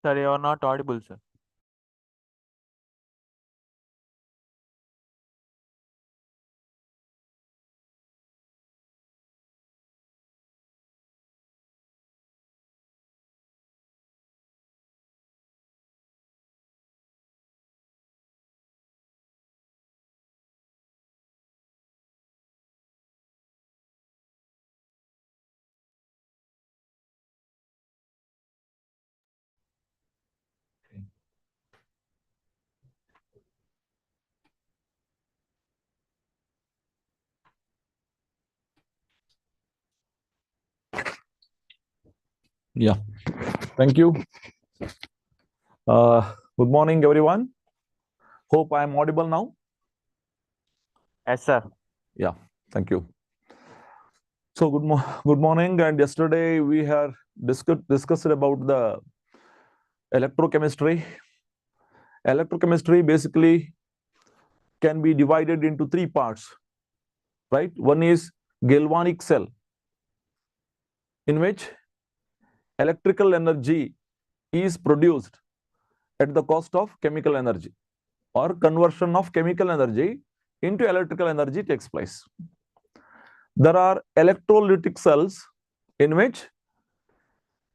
Sir, you are not audible, sir. Yeah, thank you. Good morning, everyone. Hope I am audible now. Yes, sir. Yeah, thank you. So good morning. And yesterday we have discussed about the electrochemistry. Electrochemistry basically can be divided into three parts, right? One is galvanic cell, in which electrical energy is produced at the cost of chemical energy, or conversion of chemical energy into electrical energy takes place. There are electrolytic cells in which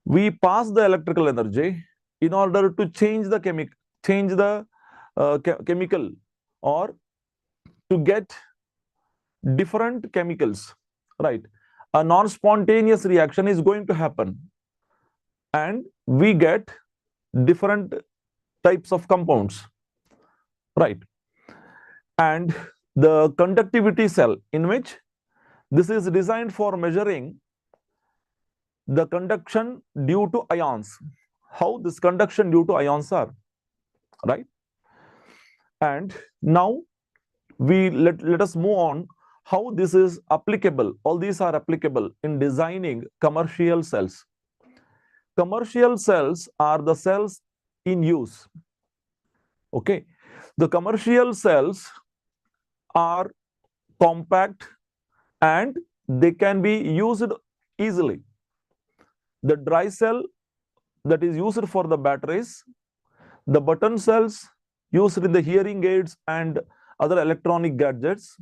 we pass the electrical energy in order to change the chemical, or to get different chemicals, right? A non-spontaneous reaction is going to happen, and we get different types of compounds, right? And the conductivity cell, in which this is designed for measuring the conduction due to ions, how this conduction due to ions are, right? And now let us move on how this is applicable. All these are applicable in designing commercial cells. Commercial cells are the cells in use. Okay, the commercial cells are compact and they can be used easily. The dry cell that is used for the batteries, the button cells used in the hearing aids and other electronic gadgets,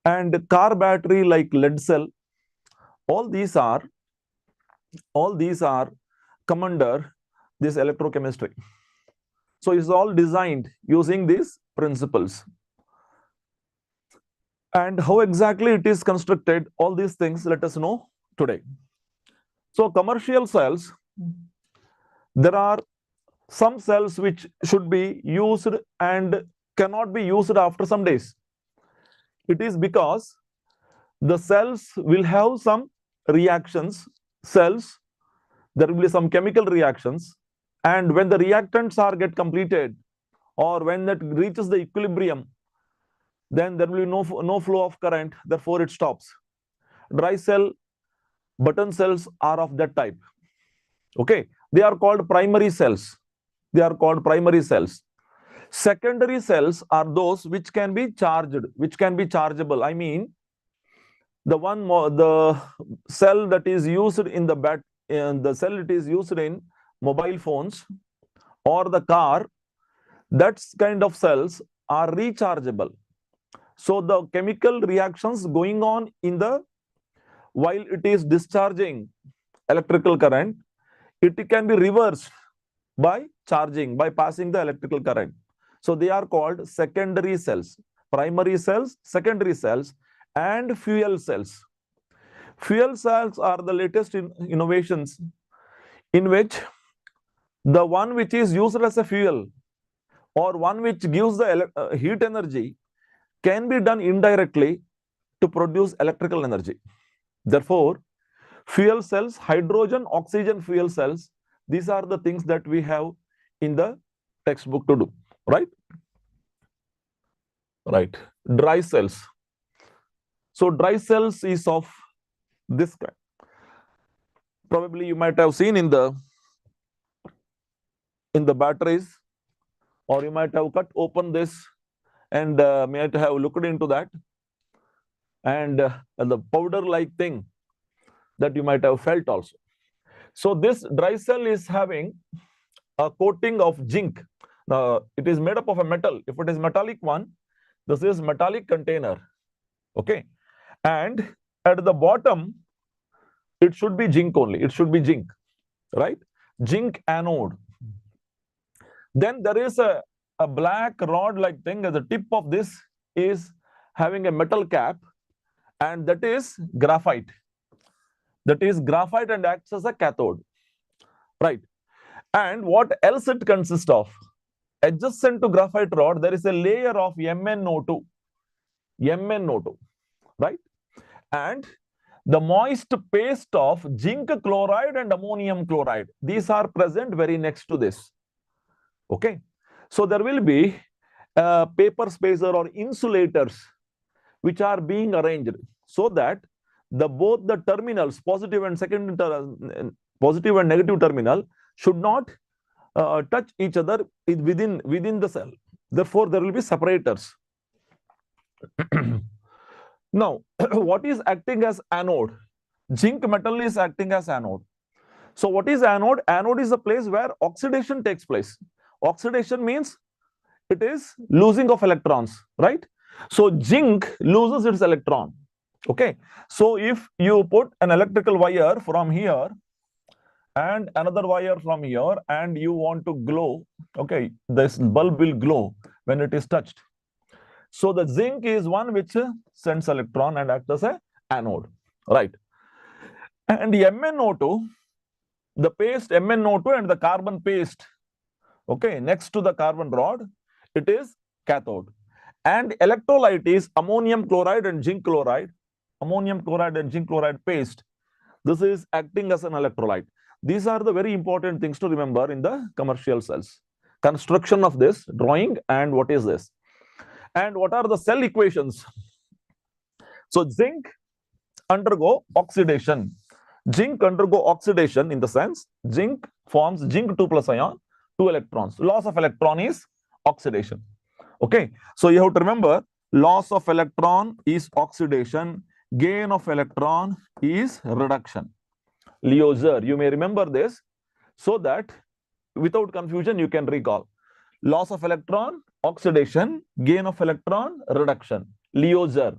and car battery like lead cell, all these are come under this electrochemistry. So it's all designed using these principles. And how exactly it is constructed, all these things let us know today. So commercial cells, there are some cells which should be used and cannot be used after some days. It is because the cells will have some reactions, there will be some chemical reactions, and when the reactants are get completed, or when that reaches the equilibrium, then there will be no flow of current, therefore it stops. Dry cell, button cells are of that type. Okay, they are called primary cells. Secondary cells are those which can be charged, which can be chargeable. I mean, the cell that is used in the cell it is used in mobile phones or the car, that kind of cells are rechargeable. So the chemical reactions going on in the while it is discharging electrical current, it can be reversed by charging, by passing the electrical current. So they are called secondary cells. Primary cells, secondary cells, and fuel cells. Fuel cells are the latest innovations, in which the one which is used as a fuel, or one which gives the heat energy, can be done indirectly to produce electrical energy. Therefore, fuel cells, hydrogen, oxygen fuel cells, these are the things that we have in the textbook to do, right? Right. Dry cells. So dry cells is of this kind. Probably you might have seen in the batteries, or you might have cut open this and might have looked into that, and the powder like thing that you might have felt also. So this dry cell is having a coating of zinc. It is made up of a metal. If it is metallic one, this is metallic container. Okay. And at the bottom, it should be zinc only. It should be zinc, right? Zinc anode. Then there is a black rod-like thing. At the tip of this is having a metal cap, and that is graphite. That is graphite and acts as a cathode, right? And what else it consists of? Adjacent to graphite rod, there is a layer of MnO2, MnO2, right? And the moist paste of zinc chloride and ammonium chloride. These are present very next to this. Okay. So there will be paper spacer or insulators which are being arranged so that both the terminals, positive and positive and negative terminal, should not touch each other within the cell. Therefore, there will be separators. Now, what is acting as anode? Zinc metal is acting as anode. So what is anode? Anode is a place where oxidation takes place. Oxidation means it is losing of electrons, right? So zinc loses its electron. Okay. So if you put an electrical wire from here and another wire from here and you want to glow, okay, this bulb will glow when it is touched. So the zinc is one which sends electron and acts as an anode, right? And the MnO2, the paste MnO2 and the carbon paste, okay, next to the carbon rod, it is cathode. And electrolyte is ammonium chloride and zinc chloride, ammonium chloride and zinc chloride paste. This is acting as an electrolyte. These are the very important things to remember in the commercial cells. Construction of this drawing and what is this? And what are the cell equations? So zinc undergo oxidation. Zinc undergo oxidation in the sense zinc forms zinc 2 plus ion, 2 electrons. Loss of electron is oxidation. Okay. So you have to remember loss of electron is oxidation. Gain of electron is reduction. Liozer, you may remember this so that without confusion you can recall. Loss of electron, oxidation, gain of electron, reduction. Liozer.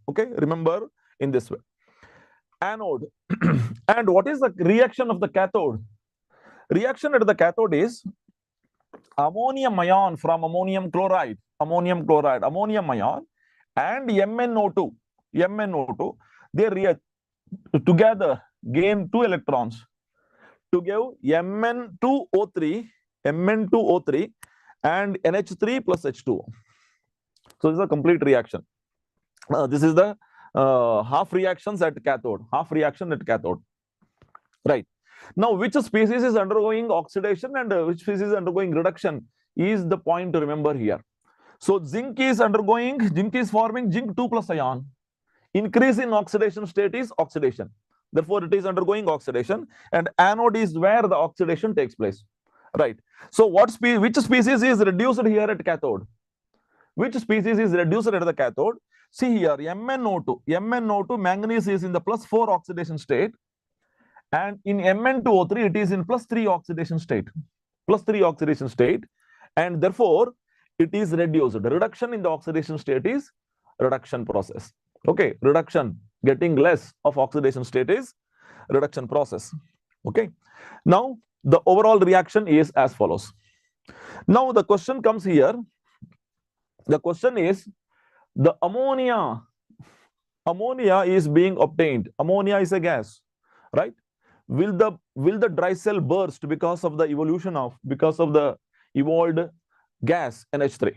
Okay, remember in this way. Anode. And what is the reaction of the cathode? Reaction at the cathode is ammonium ion from ammonium chloride, ammonium ion, and MnO2, they react together, gain 2 electrons to give Mn2O3 and NH3 plus H2O. So this is a complete reaction. This is the half reactions at cathode, half reaction at cathode. Right. Now, which species is undergoing oxidation and which species is undergoing reduction is the point to remember here. So zinc is forming zinc 2 plus ion. Increase in oxidation state is oxidation. Therefore, it is undergoing oxidation, and anode is where the oxidation takes place. Right. So which species is reduced here at cathode? Which species is reduced at the cathode? See here, MnO2, manganese is in the plus 4 oxidation state, and in Mn2O3 it is in plus 3 oxidation state, and therefore it is reduced. The reduction in the oxidation state is reduction process. Okay, reduction, getting less of oxidation state is reduction process. Okay, now the overall reaction is as follows. Now the question comes here. The question is, the ammonia is being obtained. Ammonia is a gas, right? Will the dry cell burst because of the evolved gas NH3?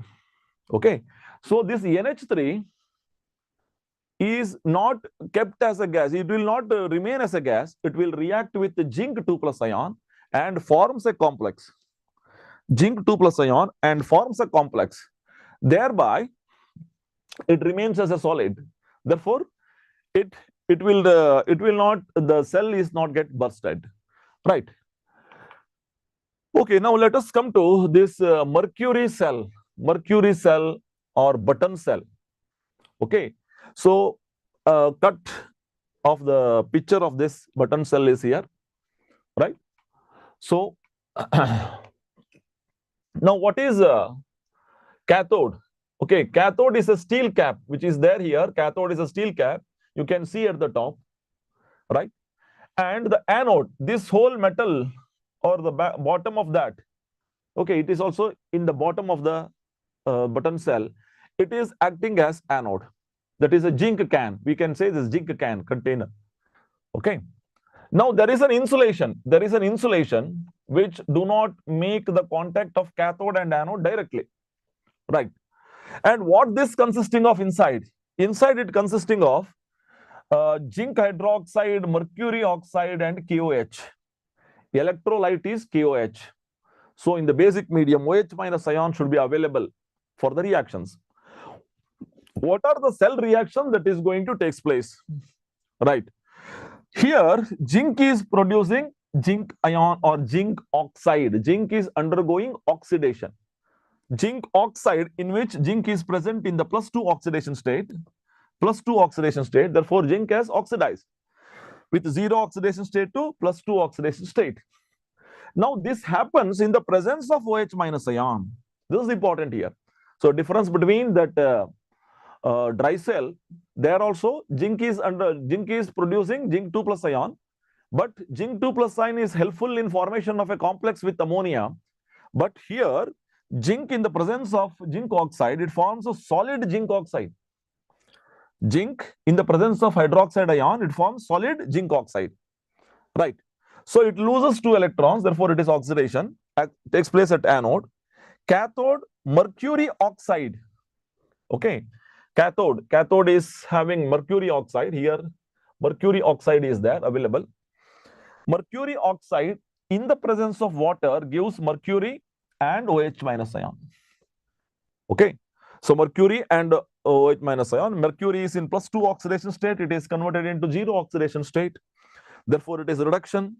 Okay, so this NH3 is not kept as a gas. It will not remain as a gas. It will react with the zinc 2 plus ion and forms a complex. Zinc 2 plus ion and forms a complex. Thereby, it remains as a solid. Therefore, the cell is not get bursted, right? Okay, now let us come to this mercury cell or button cell. Okay, so cut of the picture of this button cell is here. right? So now what is cathode? Okay, cathode is a steel cap which is there here. Cathode is a steel cap. You can see at the top, right? And the anode, this whole metal or the bottom of that, okay, it is also in the bottom of the button cell. It is acting as anode. That is a zinc can. We can say this zinc can container. Okay. Now there is an insulation. There is an insulation which do not make the contact of cathode and anode directly, right? And what this consisting of inside? Inside it consisting of zinc hydroxide, mercury oxide, and KOH. Electrolyte is KOH. So in the basic medium, OH minus ion should be available for the reactions. What are the cell reactions that is going to take place? Right. Here, zinc is producing zinc ion or zinc oxide. Zinc is undergoing oxidation. Zinc oxide, in which zinc is present in the +2 oxidation state. +2 oxidation state. Therefore, zinc has oxidized with 0 oxidation state to +2 oxidation state. Now, this happens in the presence of OH minus ion. This is important here. So, difference between that dry cell, there also zinc is producing zinc 2 plus ion, but zinc 2 plus ion is helpful in formation of a complex with ammonia. But here, zinc in the presence of zinc oxide, it forms a solid zinc oxide. Zinc in the presence of hydroxide ion, it forms solid zinc oxide, right? So it loses 2 electrons, therefore it is oxidation, takes place at anode. Cathode, mercury oxide. Okay, cathode is having mercury oxide. Here mercury oxide is there available. Mercury oxide in the presence of water gives mercury and OH minus ion. Okay, so mercury and OH minus ion. Mercury is in +2 oxidation state, it is converted into 0 oxidation state, therefore it is reduction.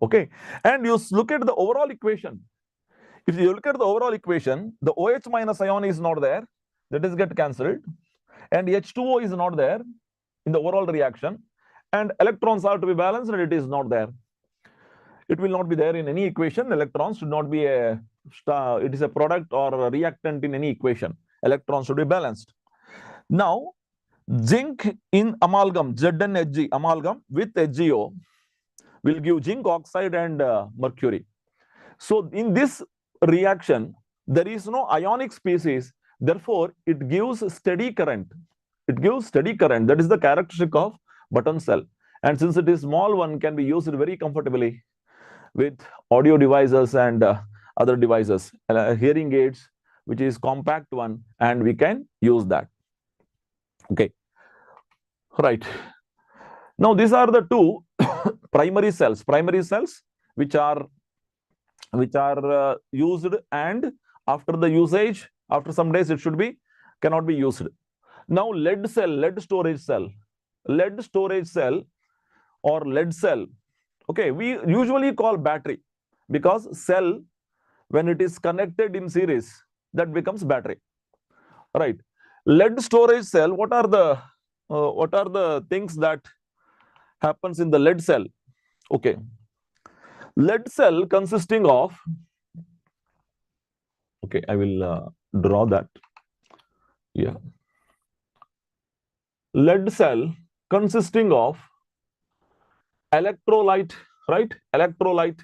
Okay, and you look at the overall equation. If you look at the overall equation, the OH minus ion is not there, that is get cancelled, and H2O is not there in the overall reaction, and electrons are to be balanced, and it is not there. It will not be there in any equation. Electrons should not be it is a product or a reactant in any equation. Electrons should be balanced. Now, zinc in amalgam, ZnHg, amalgam with HgO, will give zinc oxide and mercury. So in this reaction, there is no ionic species, therefore it gives steady current. It gives steady current. That is the characteristic of button cell. And since it is small, one can be used very comfortably with audio devices and other devices, hearing aids, which is compact one, and we can use that. Okay, right. Now these are the two primary cells which are used, and after the usage, after some days, it should be cannot be used. Now lead storage cell or lead cell. Okay, we usually call battery because cell, when it is connected in series, that becomes battery, right? Lead storage cell, what are the things that happens in the lead cell? Okay, lead cell consisting of, okay, I will draw that. Yeah, lead cell consisting of electrolyte, right? Electrolyte.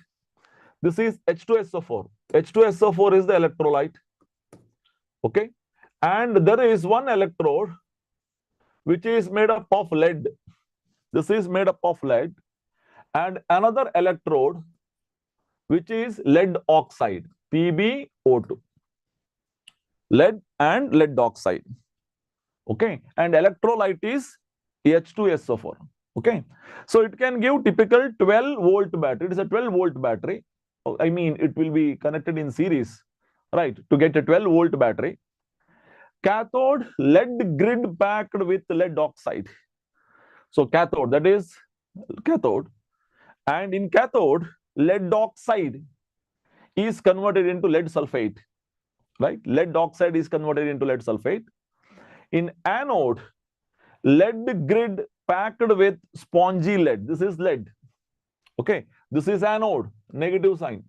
This is H2SO4. H2SO4 is the electrolyte. Okay, and there is one electrode which is made up of lead. This is made up of lead, and another electrode which is lead oxide, PbO2. Lead and lead oxide. Okay, and electrolyte is H2SO4. Okay, so it can give typical 12-volt battery. It is a 12-volt battery. I mean, it will be connected in series, right, to get a 12-volt battery. Cathode, lead grid packed with lead oxide. So cathode, that is cathode, and in cathode, lead oxide is converted into lead sulfate, right? Lead oxide is converted into lead sulfate. In anode, lead grid packed with spongy lead. This is lead. Okay, This is anode, negative sign,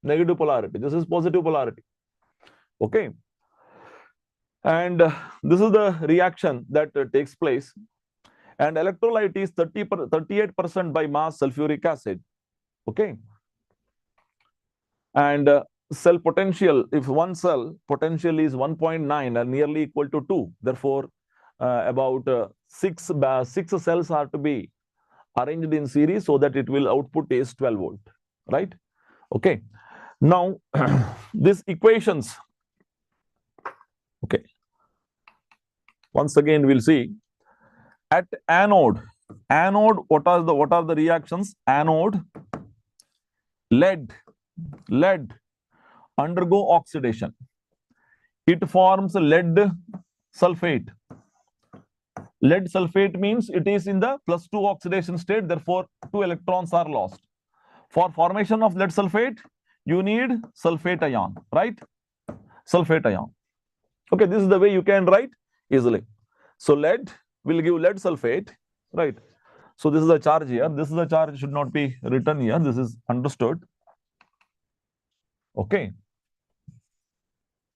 negative polarity. This is positive polarity. Okay. And this is the reaction that takes place. And electrolyte is 38% by mass sulfuric acid. Okay. And cell potential, if one cell potential is 1.9 and nearly equal to 2, therefore about six cells are to be arranged in series so that it will output is 12 volt, right? Okay. Now these equations, okay, once again we'll see at anode. What are the reactions? Anode, lead undergo oxidation. It forms lead sulfate. Lead sulfate means it is in the +2 oxidation state, therefore 2 electrons are lost. For formation of lead sulfate, you need sulfate ion, right? Sulfate ion. Okay, this is the way you can write easily. So lead will give lead sulfate, right? So this is a charge here. This is a charge, should not be written here. This is understood. Okay.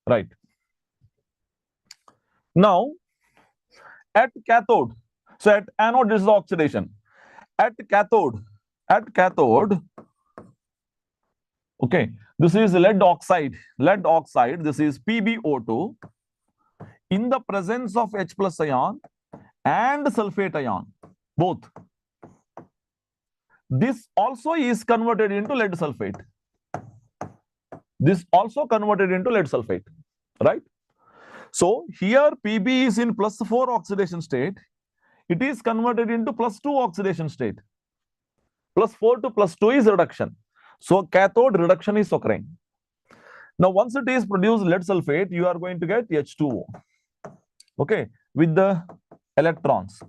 Right. Now, at cathode, so at anode, this is the oxidation. At cathode, okay, this is lead oxide, this is PbO2 in the presence of H plus ion and sulfate ion, both. This also is converted into lead sulfate. This also converted into lead sulfate, right? So here Pb is in +4 oxidation state. It is converted into +2 oxidation state. +4 to +2 is reduction. So cathode reduction is occurring. Now once it is produced lead sulfate, you are going to get H2O. Okay, with the electrons,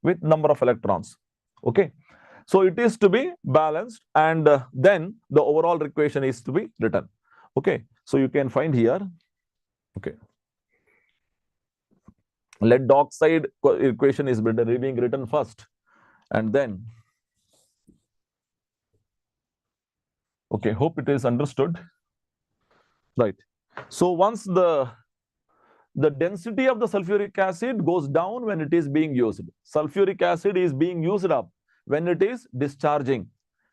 with number of electrons. Okay, so it is to be balanced, and then the overall equation is to be written. Okay, so you can find here. Okay, lead oxide equation is being written first, and then, okay, hope it is understood, right? So once the density of the sulfuric acid goes down when it is being used. Sulfuric acid is being used up when it is discharging.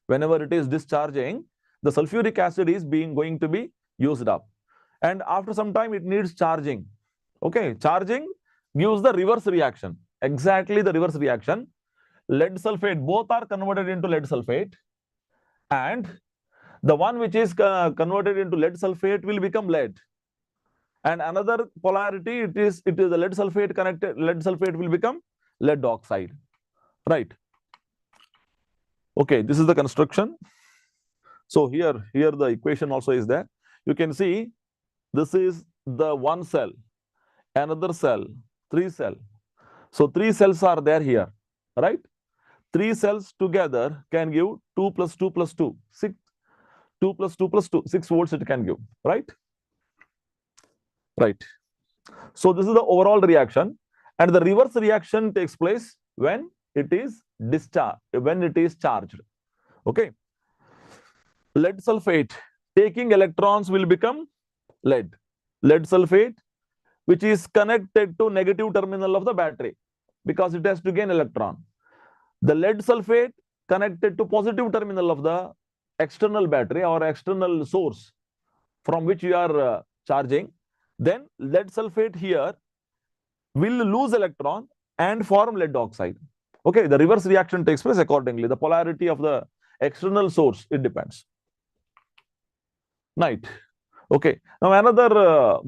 Whenever it is discharging, the sulfuric acid is going to be used up, and after some time it needs charging. Okay, charging gives the reverse reaction, exactly the reverse reaction. Lead sulfate, both are converted into lead sulfate, and the one which is converted into lead sulfate will become lead. And another polarity, it is the lead sulfate connected, lead sulfate will become lead oxide, right? Okay, this is the construction. So here the equation also is there. You can see this is the one cell, another cell, 3 cells. So 3 cells are there here, right? 3 cells together can give 2 + 2 + 2, 6. 2 + 2 + 2, 6 volts it can give, right? Right. So this is the overall reaction, and the reverse reaction takes place when it is discharged, when it is charged. Okay. Lead sulfate taking electrons will become lead. Lead sulfate, which is connected to negative terminal of the battery because it has to gain electron. The lead sulfate connected to positive terminal of the external battery or external source from which you are charging. Then lead sulfate here will lose electron and form lead oxide. Okay, the reverse reaction takes place accordingly. The polarity of the external source, it depends. Right. Okay. Now another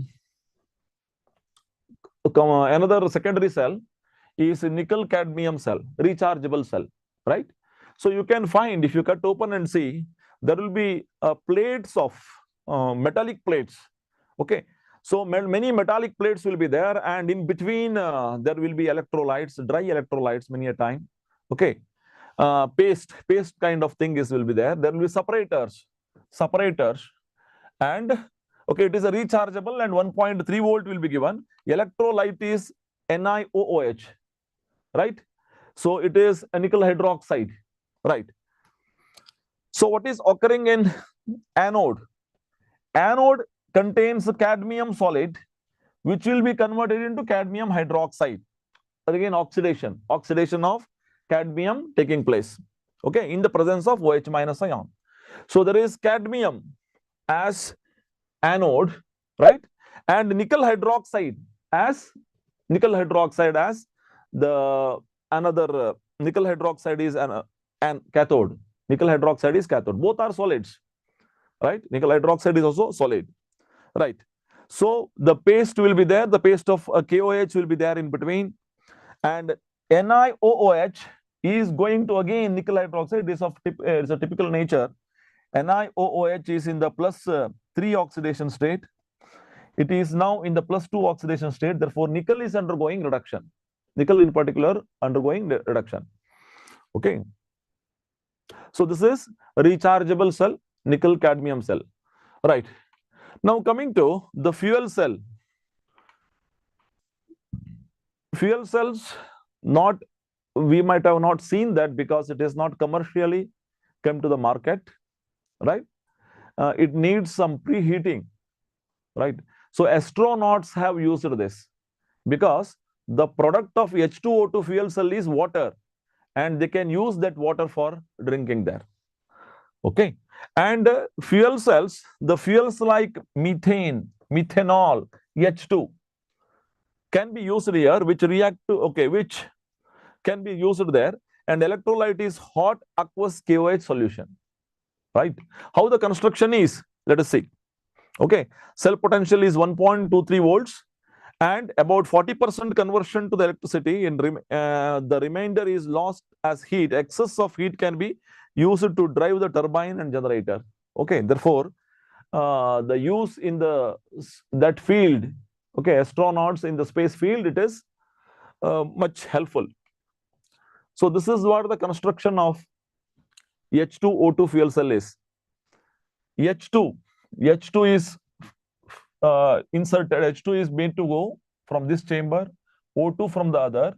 secondary cell is a nickel cadmium cell, rechargeable cell, right? So you can find, if you cut open and see, there will be plates of metallic plates. Okay. So many metallic plates will be there, and in between there will be electrolytes, dry electrolytes many a time. Okay, paste kind of thing will be there. There will be separators, and okay, it is a rechargeable, and 1.3 volt will be given. Electrolyte is NiOOH, right? So it is a nickel hydroxide, right? So what is occurring in anode? Anode contains cadmium solid, which will be converted into cadmium hydroxide. Again, oxidation of cadmium taking place, okay, in the presence of OH minus ion. So there is cadmium as anode, right, and nickel hydroxide as the another nickel hydroxide is an cathode. Nickel hydroxide is cathode. Both are solids, right? Nickel hydroxide is also solid, right? So the paste will be there. The paste of KOH will be there in between, and NiOOH is going to, again, nickel hydroxide is of it's a typical nature. NiOOH is in the plus 3 oxidation state. It is now in the plus 2 oxidation state. Therefore, nickel is undergoing reduction. Nickel in particular undergoing reduction. Okay. So this is a rechargeable cell, nickel cadmium cell. Right. Now coming to the fuel cell. Fuel cells, we might have not seen that because it is not commercially come to the market, right? It needs some preheating, right? So astronauts have used this because the product of H2O2 fuel cell is water, and they can use that water for drinking there. Okay. And fuel cells, the fuels like methane, methanol, H2 can be used here, which react to, okay, which can be used there, and electrolyte is hot aqueous KOH solution, right? How the construction is, let us see. Okay, cell potential is 1.23 volts, and about 40% conversion to the electricity, and the remainder is lost as heat. Excess of heat can be used to drive the turbine and generator. Okay, therefore, the use in that field, okay, astronauts in the space field, it is much helpful. So this is what the construction of H2O2 fuel cell is. H2 is inserted. H2 is made to go from this chamber, O2 from the other,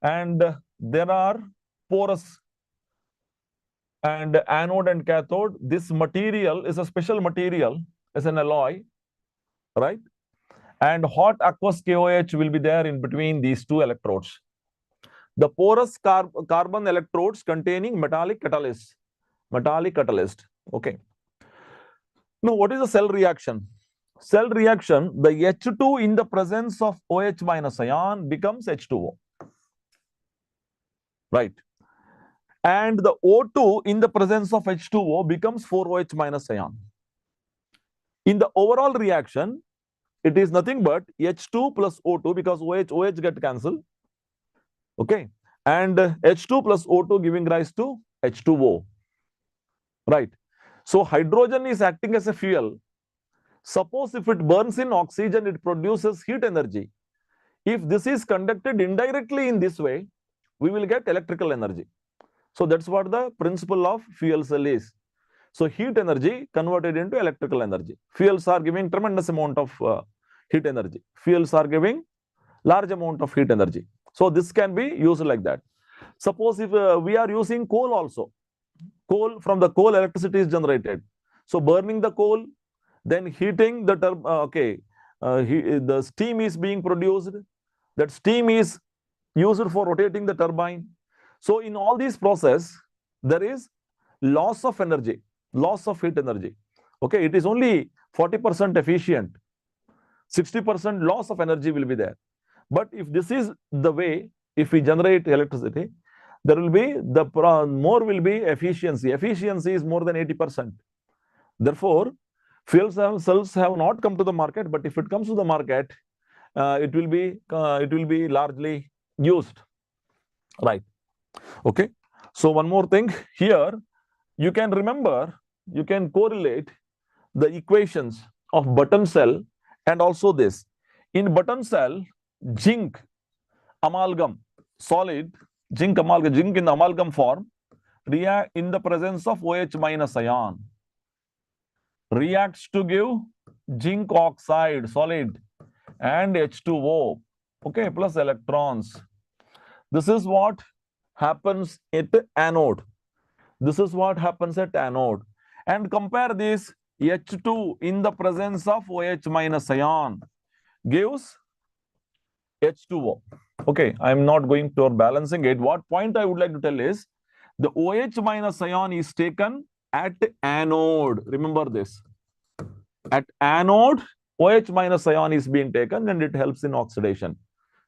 and there are porous and anode and cathode. This material is a special material, as an alloy, right? And hot aqueous KOH will be there in between these two electrodes. The porous carbon electrodes containing metallic catalyst. Okay. Now, what is a cell reaction? Cell reaction, the H2 in the presence of OH minus ion becomes H2O. Right. And the O2 in the presence of H2O becomes 4OH minus ion. In the overall reaction, it is nothing but H2 plus O2, because OH get cancelled. Okay. And H2 plus O2 giving rise to H2O. Right. So hydrogen is acting as a fuel. Suppose if it burns in oxygen, it produces heat energy. If this is conducted indirectly in this way, we will get electrical energy. So that's what the principle of fuel cell is. So heat energy converted into electrical energy. Fuels are giving tremendous amount of heat energy. Fuels are giving large amount of heat energy. So this can be used like that. Suppose if we are using coal also. Coal, from the coal electricity is generated. So burning the coal, then heating the the steam is being produced. That steam is used for rotating the turbine. So in all these process, there is loss of energy, loss of heat energy. Okay, it is only 40% efficient. 60% loss of energy will be there. But if this is the way, if we generate electricity, there will be more will be efficiency. Efficiency is more than 80%. Therefore, fuel cells have not come to the market, but if it comes to the market, it will be largely used. Right. Okay. So one more thing here, you can remember, you can correlate the equations of button cell and also this. In button cell, zinc amalgam, solid zinc amalgam, zinc in the amalgam form, react in the presence of OH minus ion, reacts to give zinc oxide, solid, and H2O, okay, plus electrons. This is what happens at anode. This is what happens at anode. And compare this H2 in the presence of OH minus ion gives H2O. Okay, I'm not going to balancing it. What point I would like to tell is the OH minus ion is taken at anode. Remember this. At anode, OH minus ion is being taken and it helps in oxidation.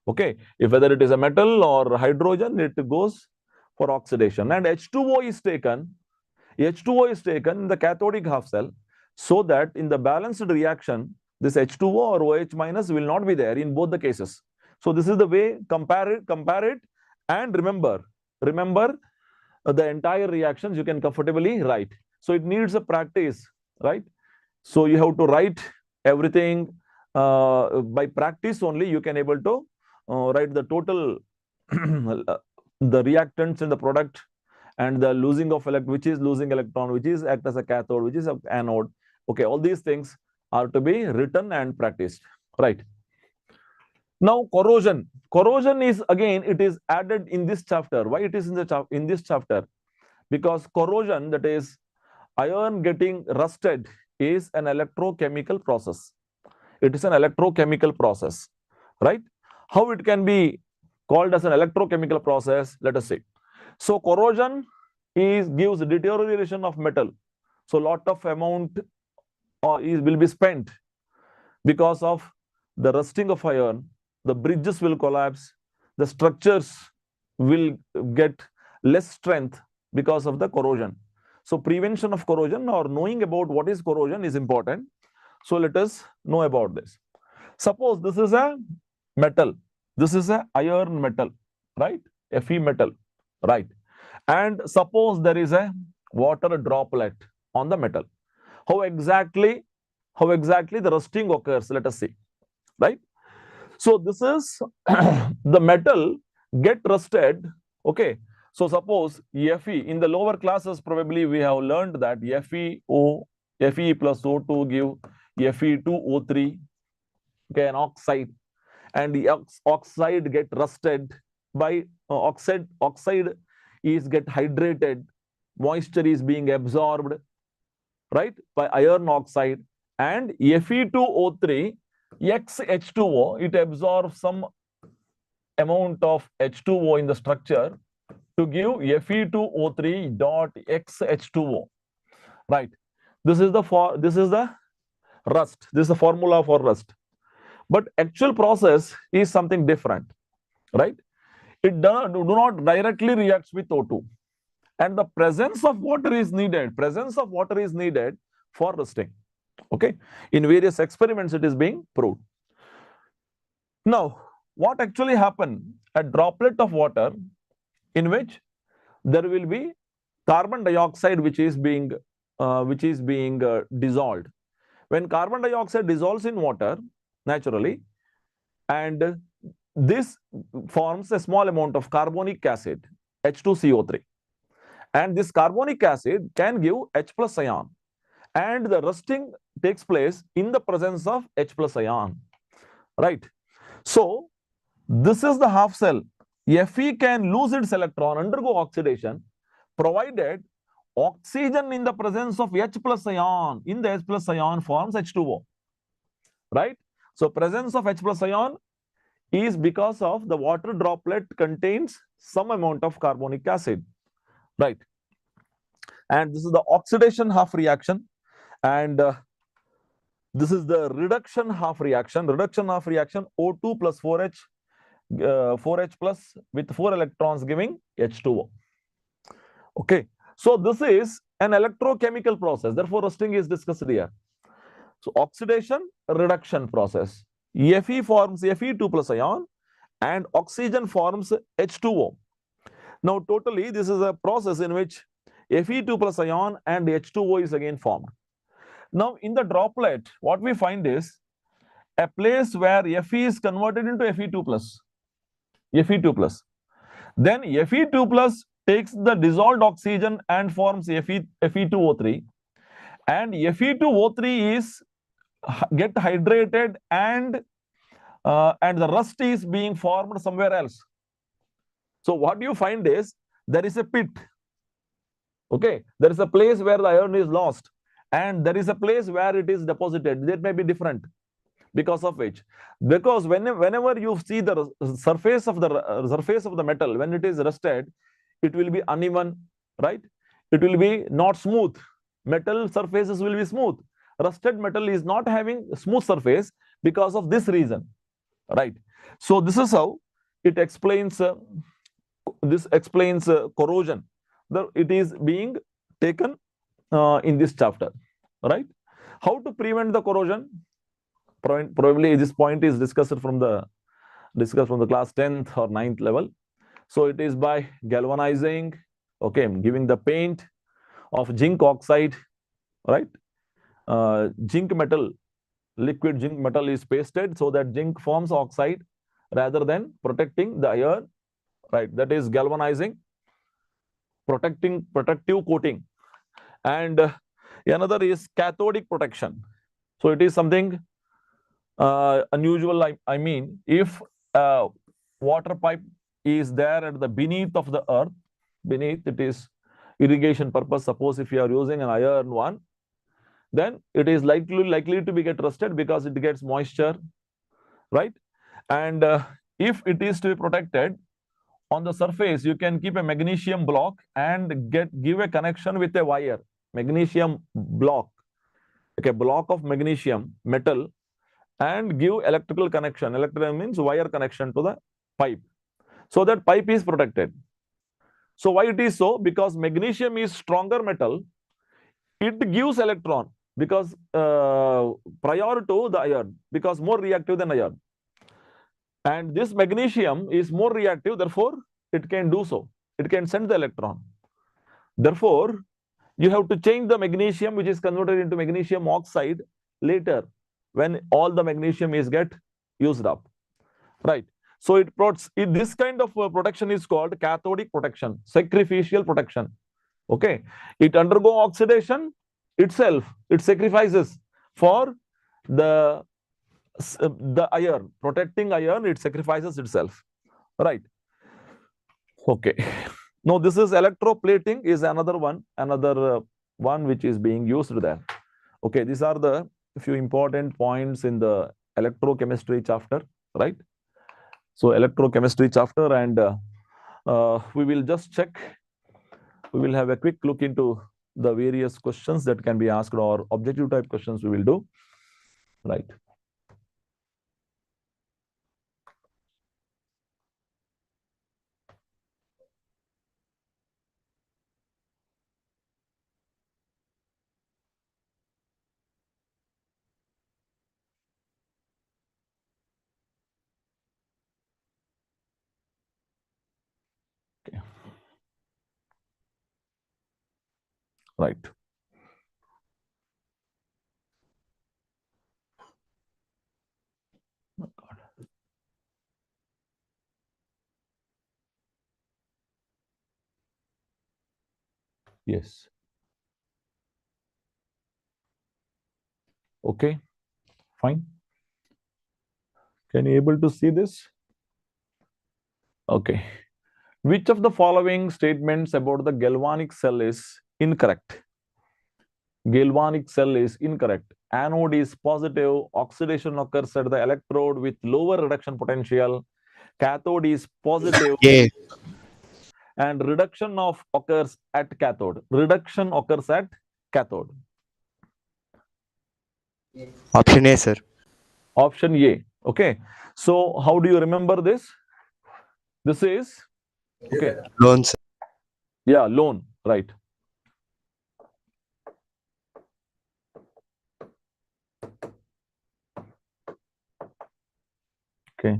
Okay, if whether it is a metal or hydrogen, it goes for oxidation. And H2O is taken in the cathodic half cell, so that in the balanced reaction, this H2O or OH minus will not be there in both the cases. So this is the way, compare it, and remember the entire reactions you can comfortably write. So it needs a practice, right? So you have to write everything by practice only. You can able to write the total the reactants in the product, and the losing of which is losing electron, which is act as a cathode, which is an anode. Okay, all these things are to be written and practiced, right? Now corrosion. Corrosion is again, it is added in this chapter. Why it is in this chapter? Because corrosion, that is iron getting rusted, is an electrochemical process. It is an electrochemical process, right? How it can be called as an electrochemical process? Let us see. So corrosion gives deterioration of metal. So lot of amount will be spent because of the rusting of iron. The bridges will collapse. The structures will get less strength because of the corrosion. So prevention of corrosion, or knowing about what is corrosion, is important. So let us know about this. Suppose this is a metal. This is a iron metal, right? Fe metal, right? And suppose there is a water droplet on the metal. How exactly the rusting occurs? Let us see, right? So this is the metal get rusted. Okay. So suppose Fe in the lower classes, probably we have learned that Fe plus O2 give Fe2O3, okay, an oxide, and the oxide get rusted by oxide is get hydrated, moisture is being absorbed, right, by iron oxide, and Fe2O3 XH2O, it absorbs some amount of H2O in the structure to give Fe2O3 dot XH2O, right? This is the rust. This is the formula for rust. But actual process is something different, right? It do not directly reacts with O2, and the presence of water is needed. For rusting. Okay, in various experiments it is being proved. Now, what actually happens? A droplet of water in which there will be carbon dioxide which is being dissolved. When carbon dioxide dissolves in water naturally, and this forms a small amount of carbonic acid, H2CO3, and this carbonic acid can give H plus ion, and the rusting takes place in the presence of H plus ion, right? So this is the half cell. Fe can lose its electron, undergo oxidation, provided oxygen in the presence of H plus ion, in the H plus ion forms H2O, right? So presence of H plus ion is because of the water droplet contains some amount of carbonic acid, right? And this is the oxidation half reaction, and this is the reduction half reaction. O2 plus 4H, 4H plus with 4 electrons giving H2O. Okay, so this is an electrochemical process. Therefore, rusting is discussed here. So oxidation reduction process. Fe forms Fe2 plus ion, and oxygen forms H2O. Now, totally, this is a process in which Fe2 plus ion and H2O is again formed. Now, in the droplet, what we find is a place where Fe is converted into Fe2 plus. Then Fe2 plus takes the dissolved oxygen and forms Fe2O3, and Fe2O3 is get hydrated, and the rust is being formed somewhere else. So what you find is there is a pit. Okay, there is a place where the iron is lost, and there is a place where it is deposited. That may be different. Because of which? Because whenever you see the surface of the metal, when it is rusted, it will be uneven, right? It will be not smooth. Metal surfaces will be smooth. Rusted metal is not having smooth surface because of this reason, right? So this is how it explains. This explains corrosion. It is being taken in this chapter, right? How to prevent the corrosion? Probably this point is discussed from the class 10th or 9th level. So it is by galvanizing, okay, giving the paint of zinc oxide, right? Zinc metal, liquid zinc metal is pasted so that zinc forms oxide rather than protecting the iron, right? That is galvanizing, protective coating. And another is cathodic protection. So it is something unusual. I mean, if water pipe is there at the beneath of the earth, beneath, it is irrigation purpose. Suppose if you are using an iron one, then it is likely to be get rusted because it gets moisture, right? And if it is to be protected on the surface, you can keep a magnesium block and give a connection with a wire. Magnesium block, okay, block of magnesium metal, and give electrical connection. Electrical means wire connection to the pipe, so that pipe is protected. So why it is so? Because magnesium is stronger metal. It gives electron because prior to the iron, because more reactive than iron. And this magnesium is more reactive, therefore it can do so. It can send the electron. Therefore, you have to change the magnesium, which is converted into magnesium oxide later when all the magnesium is get used up, right? So this kind of protection is called cathodic protection, sacrificial protection. Okay, it undergo oxidation itself. It sacrifices for the iron, protecting iron. It sacrifices itself, right? Okay. Now this is electroplating is another one which is being used there. Okay, these are the few important points in the electrochemistry chapter, right? So electrochemistry chapter, and we will just check. We will have a quick look into the various questions that can be asked, or objective type questions we will do, right? Okay. Right. Oh, God. Yes. Okay. Fine. Can you able to see this? Okay. Which of the following statements about the galvanic cell is incorrect? Galvanic cell is incorrect. Anode is positive. Oxidation occurs at the electrode with lower reduction potential. Cathode is positive. A. And reduction occurs at cathode. Reduction occurs at cathode. Option A, sir. Option A. Okay. So how do you remember this? This is okay. Lone, sir. Yeah, lone. Right. Okay.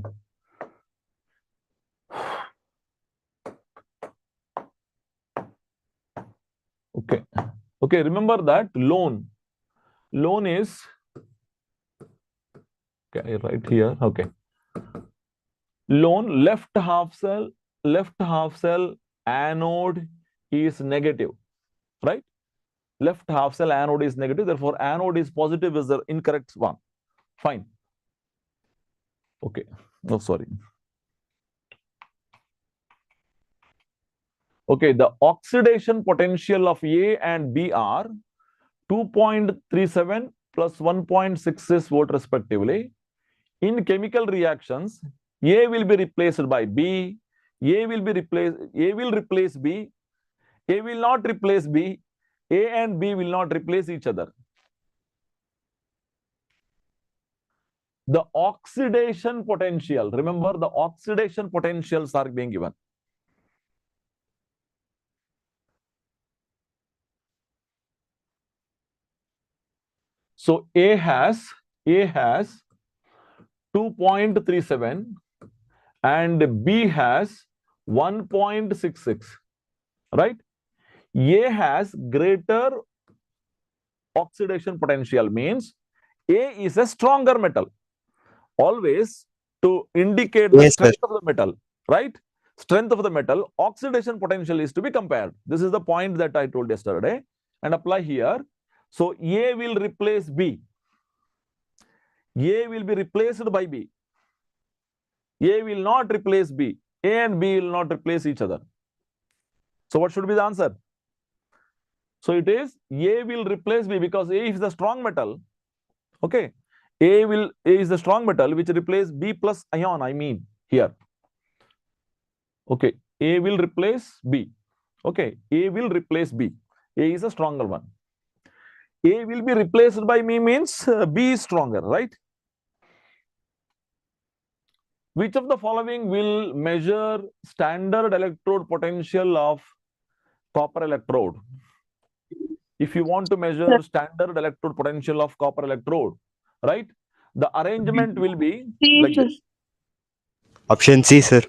Okay. Okay. Remember that lone. Lone is okay. Right here. Okay. Lone left half cell anode is negative, right? Left half cell anode is negative. Therefore, anode is positive is the incorrect one. Fine. Okay. No, sorry. Okay, the oxidation potential of A and B are 2.37 plus 1.66 volt respectively. In chemical reactions, A will be replaced by B, A will replace B, A will not replace B, A and B will not replace each other. The oxidation potential, remember the oxidation potentials are being given. So A has 2.37 and B has 1.66, right? A has greater oxidation potential, means A is a stronger metal. Always to indicate the Yes, sir. strength of the metal, right? Strength of the metal, oxidation potential is to be compared. This is the point that I told yesterday and apply here. So A will replace B. A will be replaced by B. A will not replace B. A and B will not replace each other. So what should be the answer? So it is A will replace B because A is the strong metal. Okay. A is the strong metal which replace B plus ion, I mean here. Okay. A will replace B. Okay. A will replace B. A is a stronger one. A will be replaced by B means B is stronger, right? Which of the following will measure standard electrode potential of copper electrode? If you want to measure standard electrode potential of copper electrode, right? The arrangement will be like this. Option C, sir.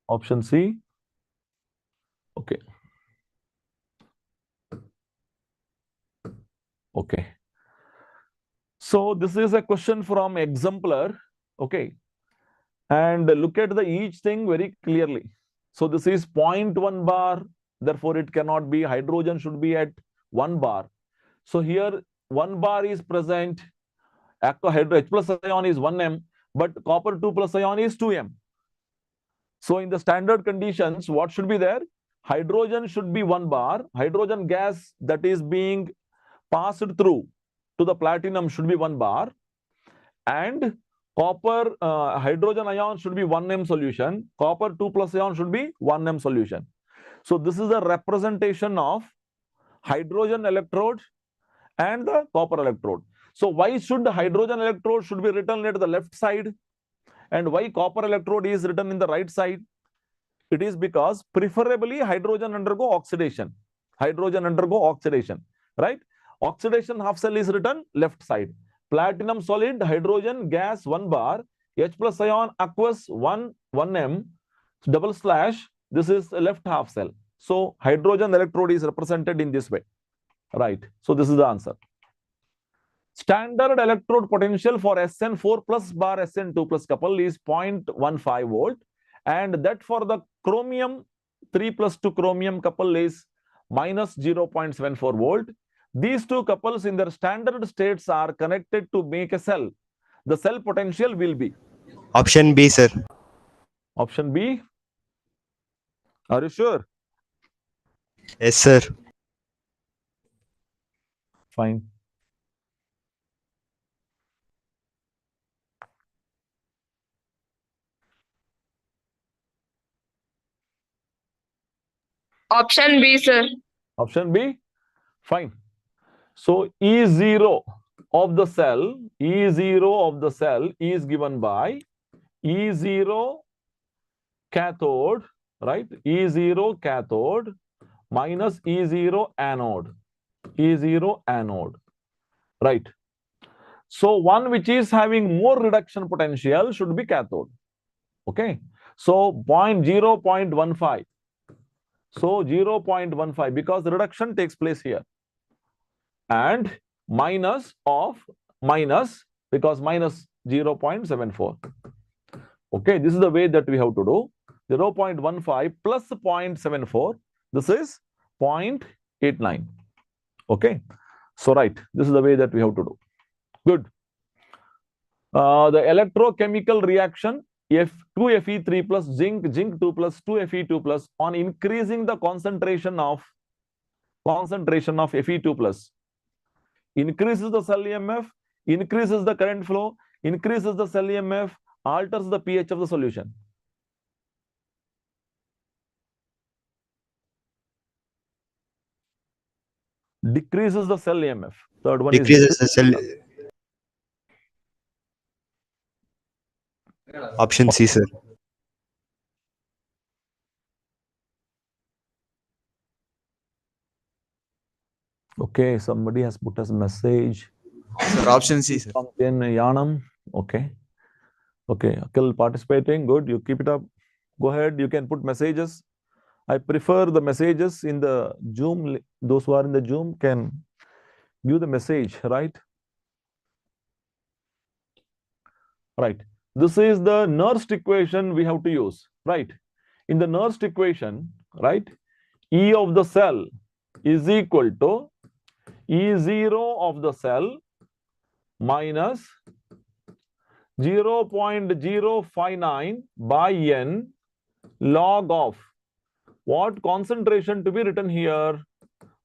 Option C. Okay. Okay. So this is a question from exemplar. Okay. And look at the each thing very clearly. So this is 0.1 bar. Therefore, it cannot be. Hydrogen should be at 1 bar. So here 1 bar is present. H plus ion is 1m, but copper 2 plus ion is 2m. So in the standard conditions, what should be there? Hydrogen should be 1 bar. Hydrogen gas that is being passed through to the platinum should be 1 bar. And copper hydrogen ion should be 1m solution. Copper 2 plus ion should be 1m solution. So this is a representation of hydrogen electrode and the copper electrode. So why should the hydrogen electrode should be written at the left side and why copper electrode is written in the right side? It is because preferably hydrogen undergo oxidation. Hydrogen undergo oxidation, right? Oxidation half cell is written left side. Platinum solid, hydrogen gas 1 bar, H plus ion aqueous 1m, double slash, this is left half cell. So hydrogen electrode is represented in this way, right? So this is the answer. Standard electrode potential for SN4 plus bar SN2 plus couple is 0.15 volt, and that for the chromium 3 plus 2 chromium couple is minus 0.74 volt. These two couples in their standard states are connected to make a cell. The cell potential will be? Option B, sir. Option B. Are you sure? Yes, sir. Fine. Option B, sir. Option B. Fine. So E0 of the cell, E0 of the cell is given by E0 cathode, right? E0 cathode minus E0 anode. E0 anode, right? So one which is having more reduction potential should be cathode. Okay. So 0.15. So 0.15 because the reduction takes place here. And minus because minus 0.74. Okay, this is the way that we have to do. 0.15 plus 0.74. This is 0.89. Okay, so right, this is the way that we have to do. Good. The electrochemical reaction 2Fe3 plus zinc, zinc 2 plus 2Fe2 plus on increasing the concentration of Fe2 plus. Increases the cell EMF, increases the current flow, increases the cell EMF, alters the pH of the solution. Decreases the cell EMF. Third one Decreases the is cell. Option C, sir. okay. Somebody has put us a message. Sir, option C, sir. From Yanam. Okay. Okay. Akhil participating. Good. You keep it up. Go ahead. You can put messages. I prefer the messages in the Zoom. Those who are in the Zoom can give the message, right? Right. This is the Nernst equation we have to use, right? In the Nernst equation, right, E of the cell is equal to E0 of the cell minus 0.059 by N log of what concentration to be written here?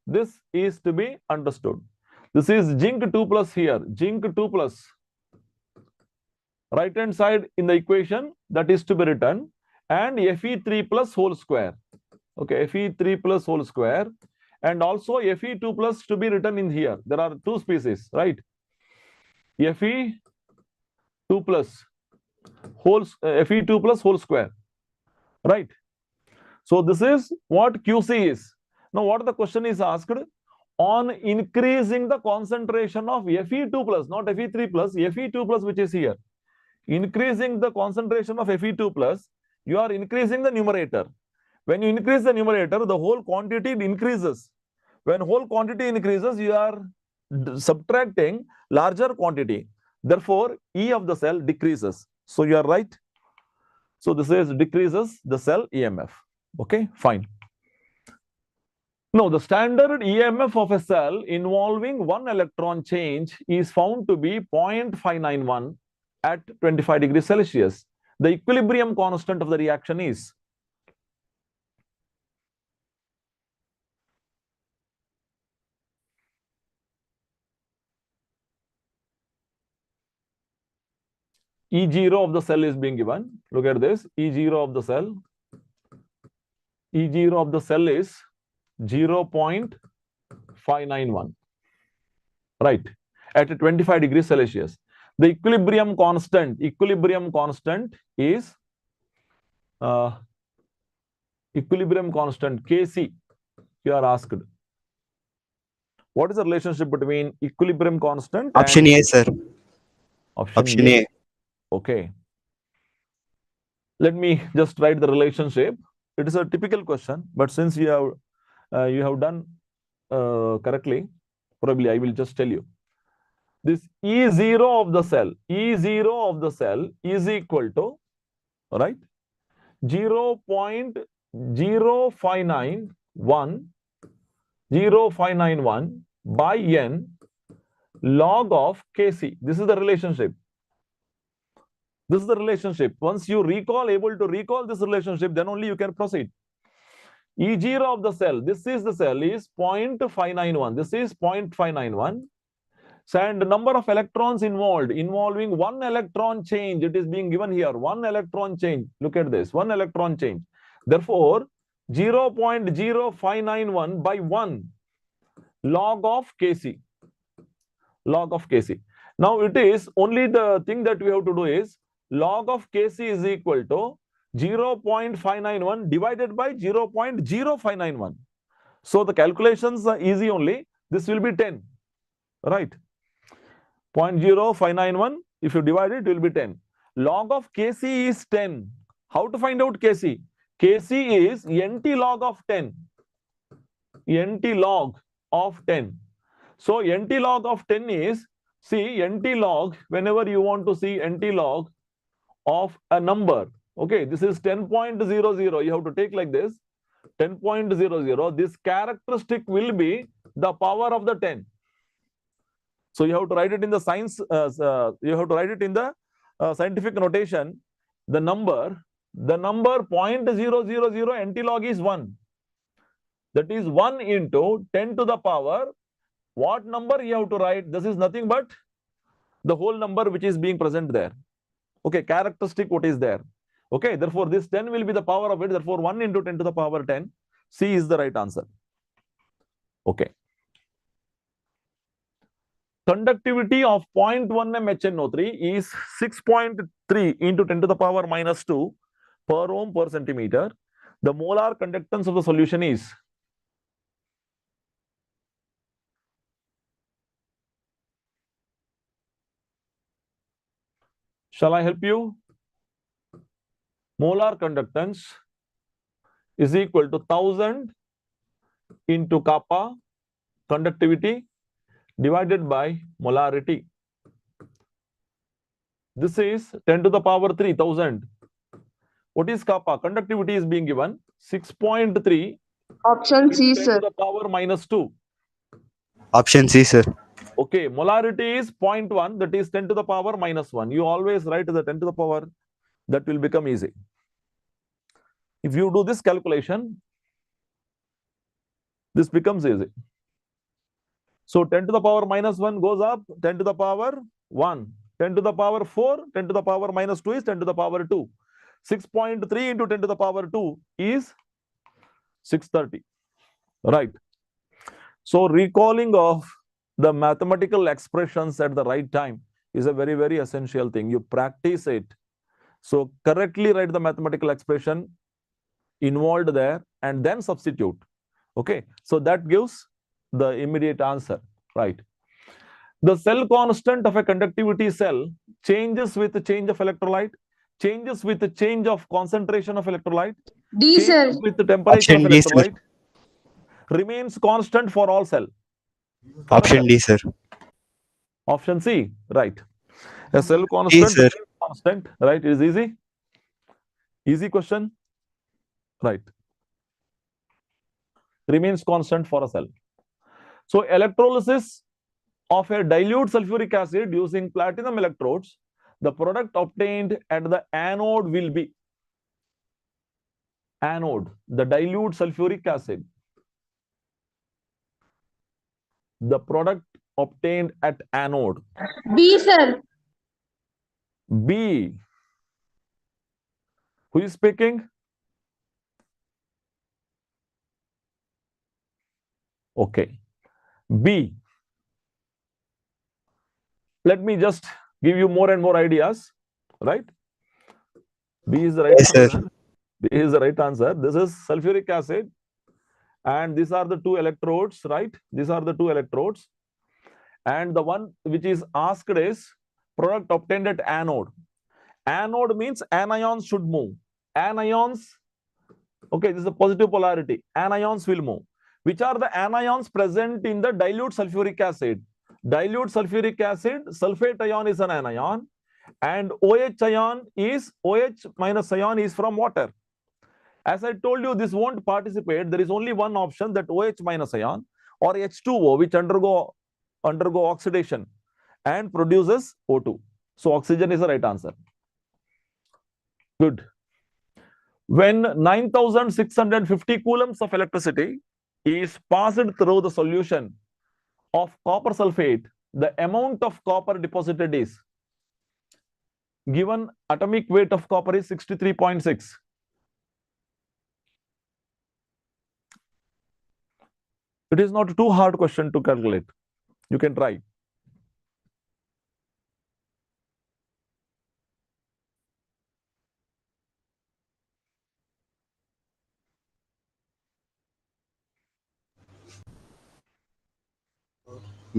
This is to be understood. This is zinc 2 plus here, zinc 2 plus. Right hand side in the equation that is to be written, and Fe3 plus whole square. Okay, Fe3 plus whole square, and also Fe2 plus to be written in here. There are two species, right? Fe2 plus Fe2 plus whole square, right? So this is what QC is. Now what the question is asked? On increasing the concentration of Fe2 plus, not Fe3 plus, Fe2 plus, which is here. Increasing the concentration of Fe2 plus, you are increasing the numerator. When you increase the numerator, the whole quantity increases. When whole quantity increases, you are subtracting larger quantity. Therefore, E of the cell decreases. So you are right. So this is decreases the cell EMF. Okay, fine. Now, the standard EMF of a cell involving one electron change is found to be 0.591 at 25 degrees Celsius. The equilibrium constant of the reaction is E0 of the cell is being given. Look at this. E0 of the cell. E0 of the cell is 0.591. Right. At 25 degrees Celsius. The equilibrium constant is equilibrium constant Kc. You are asked. What is the relationship between equilibrium constant Option and A, sir. Option A. Okay. Let me just write the relationship. It is a typical question, but since you have done correctly, probably I will just tell you. This E0 of the cell is equal to, right, 0.0591 by N log of Kc. This is the relationship. This is the relationship. Once you able to recall this relationship, then only you can proceed. E0 of the cell, this is the cell, is 0.591. This is 0.591. And the number of electrons involving one electron change, it is being given here. One electron change. Look at this. One electron change. Therefore, 0.0591 by 1 log of Kc. Log of Kc. Now, it is only the thing that we have to do is log of Kc is equal to 0.591 divided by 0.0591. So the calculations are easy only. This will be 10. Right. 0.0591. If you divide it, it will be 10. Log of Kc is 10. How to find out Kc? Kc is Nt log of 10. Nt log of 10. So Nt log of 10 is, see, Nt log, whenever you want to see Nt log of a number, okay, this is 10.00. You have to take like this, 10.00. This characteristic will be the power of the 10. So you have to write it in the science, you have to write it in the scientific notation. the number 0.000 antilog is 1. That is 1 into 10 to the power. What number you have to write? This is nothing but the whole number which is being present there. Okay, characteristic what is there. Okay, therefore this 10 will be the power of it. Therefore 1 into 10 to the power 10. C is the right answer. Okay. Conductivity of 0.1 m HNO3 is 6.3 into 10 to the power minus 2 per ohm per centimeter. The molar conductance of the solution is shall I help you? Molar conductance is equal to 1000 into kappa conductivity divided by molarity. This is 10 to the power 3000. What is kappa? Conductivity is being given 6.3 Option C, 10 to sir. the power minus 2. Option C, sir. Okay, molarity is 0.1, that is 10 to the power minus 1. You always write the 10 to the power, that will become easy. If you do this calculation, this becomes easy. So 10 to the power minus 1 goes up, 10 to the power 1, 10 to the power 4, 10 to the power minus 2 is 10 to the power 2. 6.3 into 10 to the power 2 is 630. Right. So recalling of the mathematical expressions at the right time is a very, very essential thing. You practice it. So correctly write the mathematical expression involved there and then substitute. Okay. So that gives the immediate answer. Right. The cell constant of a conductivity cell changes with the change of electrolyte, changes with the change of concentration of electrolyte, D, sir. changes with the temperature Option of D, sir. electrolyte, remains constant for all cell. Option D, sir. Option C, right. A cell D, constant, sir. constant, right? Is easy. Easy question, right? Remains constant for a cell. So electrolysis of a dilute sulfuric acid using platinum electrodes, the product obtained at the anode will be anode, the dilute sulfuric acid. The product obtained at anode. B, sir. B. Who is speaking? Okay. B. Let me just give you more and more ideas, right? B is the right Yes, sir. answer. B is the right answer. This is sulfuric acid. And these are the two electrodes, right? These are the two electrodes. And the one which is asked is product obtained at anode. Anode means anions should move. Anions, okay, this is a positive polarity. Anions will move. Which are the anions present in the dilute sulfuric acid? Dilute sulfuric acid, sulfate ion is an anion, and OH ion is, OH minus ion is from water. As I told you, this won't participate. There is only one option, that OH minus ion or H2O, which undergo oxidation and produces O2. So oxygen is the right answer. Good. When 9,650 coulombs of electricity is passed through the solution of copper sulfate, the amount of copper deposited is given. Atomic weight of copper is 63.6. It is not too hard question to calculate. You can try.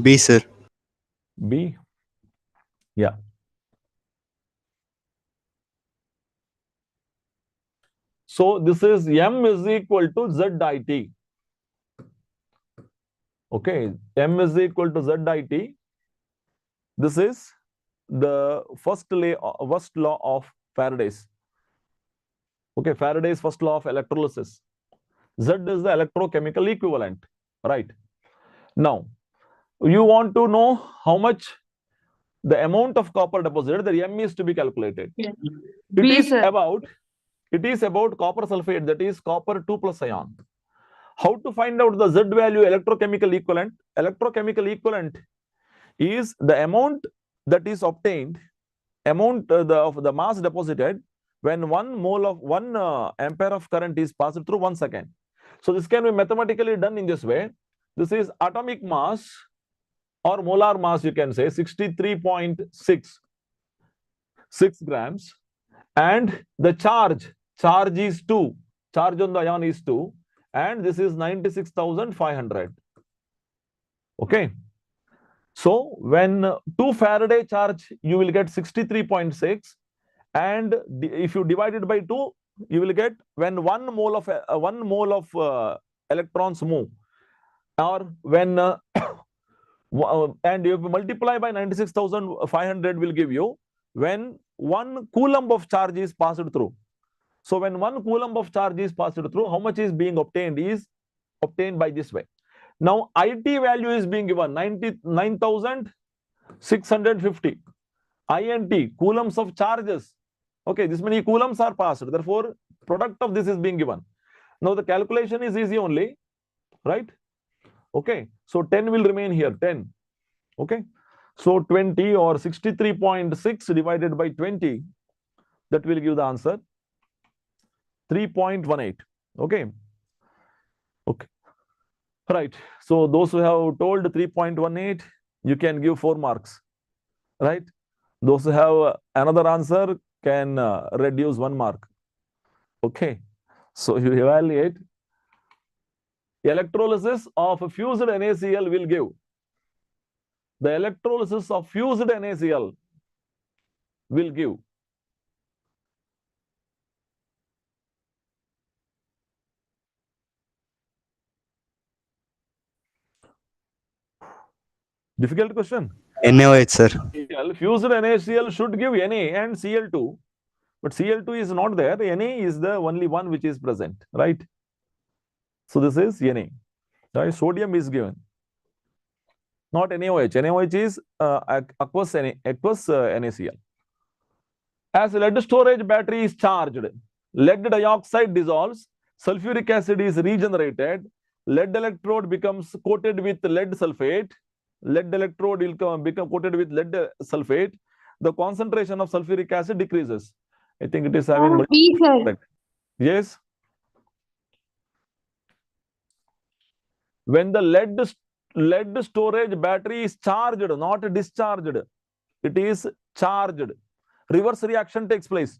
B, sir. B. Yeah. So this is M is equal to ZIT. Okay, M is equal to ZIT. This is the first law of Faraday's. Okay, Faraday's first law of electrolysis. Z is the electrochemical equivalent, right? Now, you want to know how much the amount of copper deposited, the M is to be calculated. It B, is sir. about copper sulfate, that is copper 2 plus ion. How to find out the Z value electrochemical equivalent? Electrochemical equivalent is the amount that is obtained, of the mass deposited when 1 mole of 1 ampere of current is passed through 1 second. So this can be mathematically done in this way. This is atomic mass or molar mass, you can say 63.66 grams, and the charge is 2, charge on the ion is 2, and this is 96,500. Okay, so when 2 Faraday charge, you will get 63.6, and if you divide it by 2, you will get when 1 mole of electrons move, or when and if you multiply by 96,500 will give you when 1 coulomb of charge is passed through. So when 1 coulomb of charge is passed through, how much is being obtained is obtained by this way. Now IT value is being given 99,650. INT, coulombs of charges. Okay, this many coulombs are passed. Therefore, product of this is being given. Now the calculation is easy only, right? Okay, so 10 will remain here, 10. Okay, so 20 or 63.6 divided by 20, that will give the answer 3.18. Okay, okay, right. So those who have told 3.18, you can give 4 marks, right? Those who have another answer can reduce 1 mark. Okay, so you evaluate. Electrolysis of fused NaCl will give. The electrolysis of fused NaCl will give. Difficult question. NaOH, sir. Fused NaCl should give Na and Cl2, but Cl2 is not there. Na is the only one which is present, right? So this is Na. Right? Sodium is given, not NaOH. NaOH is aqueous NaCl. As lead storage battery is charged, lead dioxide dissolves, sulfuric acid is regenerated, lead electrode becomes coated with lead sulfate. Lead electrode will become coated with lead sulfate. The concentration of sulfuric acid decreases. I think it is having. B, sir. Yes. When the lead storage battery is charged, not discharged, it is charged. Reverse reaction takes place.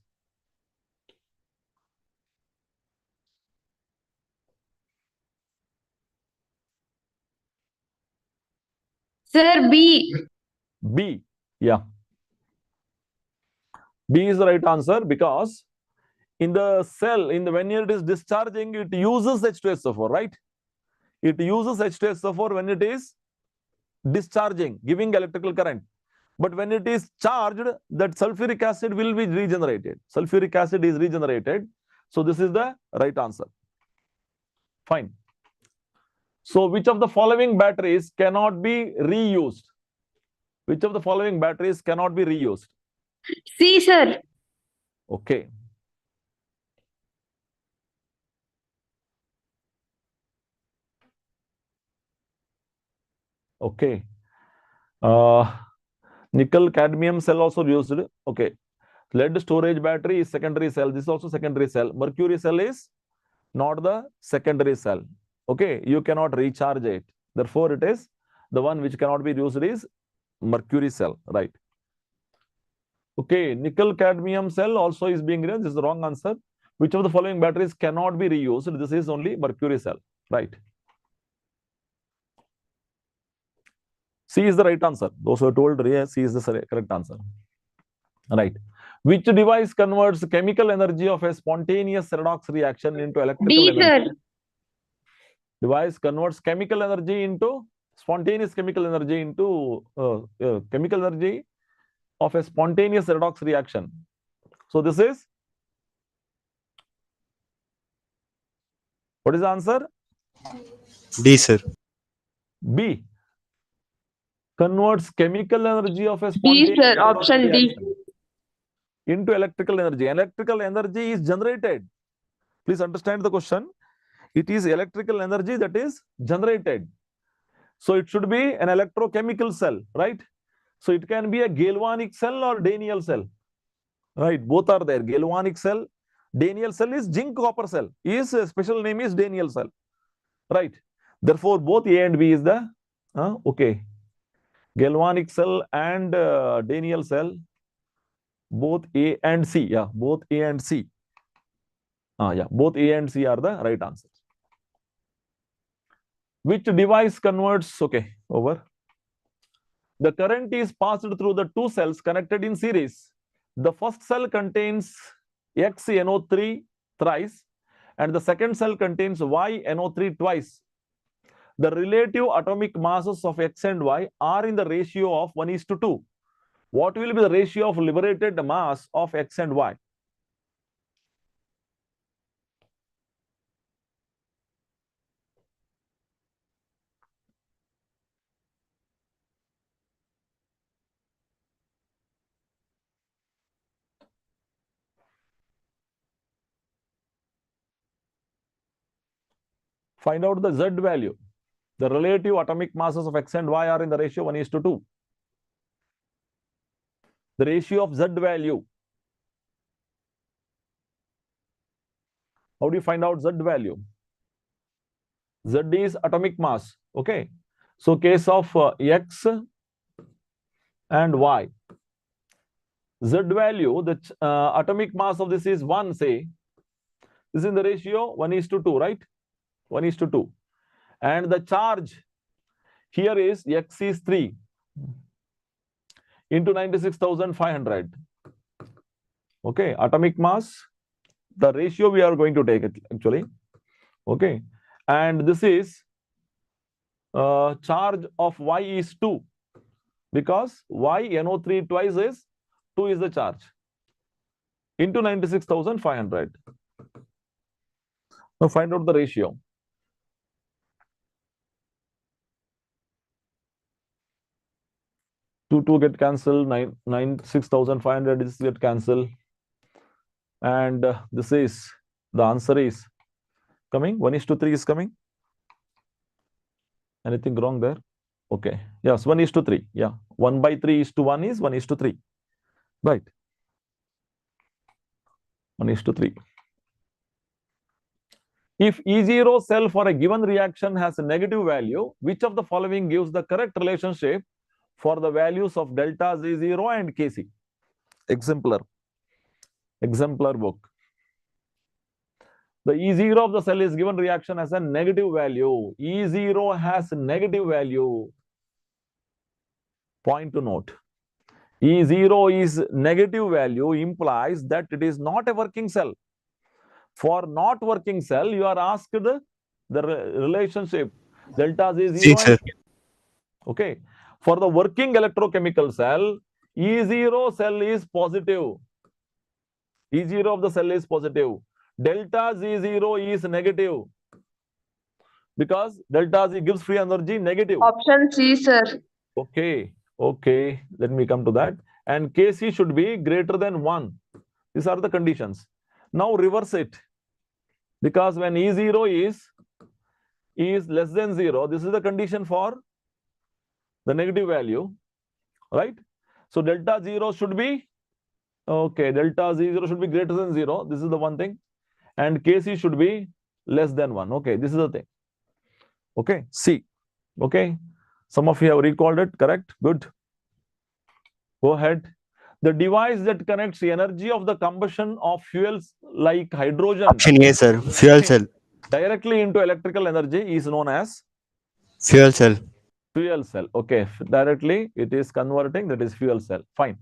Sir, B. B. Yeah. B is the right answer because in the cell, when it is discharging, it uses H2SO4, right? It uses H2SO4 when it is discharging, giving electrical current. But when it is charged, that sulfuric acid will be regenerated. Sulfuric acid is regenerated. So this is the right answer. Fine. So which of the following batteries cannot be reused? Which of the following batteries cannot be reused? C, sir. Okay. Okay. Nickel cadmium cell also used. Okay. Lead storage battery is secondary cell. This is also secondary cell. Mercury cell is not the secondary cell. Okay. You cannot recharge it. Therefore, it is the one which cannot be used is mercury cell. Right. Okay. Nickel cadmium cell also is being used. This is the wrong answer. Which of the following batteries cannot be reused? This is only mercury cell. Right. C is the right answer. Those who are told C is the correct answer. Right. Which device converts chemical energy of a spontaneous redox reaction into electrical D, energy? sir. Device converts chemical energy into spontaneous chemical energy into chemical energy of a spontaneous redox reaction. So this is, what is the answer? D, sir. B. converts chemical energy of a D, spontaneous sir. Option D. reaction into electrical energy. Electrical energy is generated. Please understand the question. It is electrical energy that is generated. So it should be an electrochemical cell, right? So it can be a galvanic cell or Daniell cell, right? Both are there. Galvanic cell, Daniell cell is zinc copper cell. His special name is Daniell cell, right? Therefore, both A and B is the okay. Galvanic cell and Daniell cell, both A and C. Yeah, both A and C. Yeah, both A and C are the right answers. Which device converts? Okay, over. The current is passed through the two cells connected in series. The first cell contains XNO3 thrice, and the second cell contains YNO3 twice. The relative atomic masses of X and Y are in the ratio of 1:2. What will be the ratio of liberated mass of X and Y? Find out the Z value. The relative atomic masses of X and Y are in the ratio 1:2. The ratio of Z value. How do you find out Z value? Z is atomic mass. Okay. So case of X and Y. Z value, the atomic mass of this is 1, say. This is in the ratio 1:2, right? 1:2. And the charge here is X is 3 into 96,500. Okay. Atomic mass, the ratio we are going to take it actually. Okay. And this is charge of Y is 2 because YNO3 twice is 2 is the charge into 96,500. Now find out the ratio. 2 get cancelled, 96,500 is get cancelled. And this is, the answer is coming, 1:3 is coming. Anything wrong there? Okay. Yes, 1:3. Yeah. 1/3:1 is 1:3. Right. 1:3. If E0 cell for a given reaction has a negative value, which of the following gives the correct relationship for the values of delta Z0 and Kc? Exemplar book. The E0 of the cell is given reaction as a negative value. E0 has negative value. Point to note. E0 is negative value implies that it is not a working cell. For not working cell, you are asked the relationship delta Z0. C, sir. Okay. For the working electrochemical cell, E0 cell is positive. E0 of the cell is positive. Delta Z0 is negative. Because delta Z gives free energy negative. Option C, sir. Okay. Okay. Let me come to that. And Kc should be greater than 1. These are the conditions. Now reverse it. Because when E0 is less than 0, this is the condition for the negative value, right? So delta 0 should be, okay, delta Z0 should be greater than 0. This is the one thing. And Kc should be less than 1. Okay, this is the thing. Okay, C. Okay, some of you have recalled it, correct? Good. Go ahead. The device that connects the energy of the combustion of fuels like hydrogen Option A, sir. Fuel cell. directly into electrical energy is known as Fuel cell. fuel cell. Okay, directly it is converting, that is fuel cell. Fine.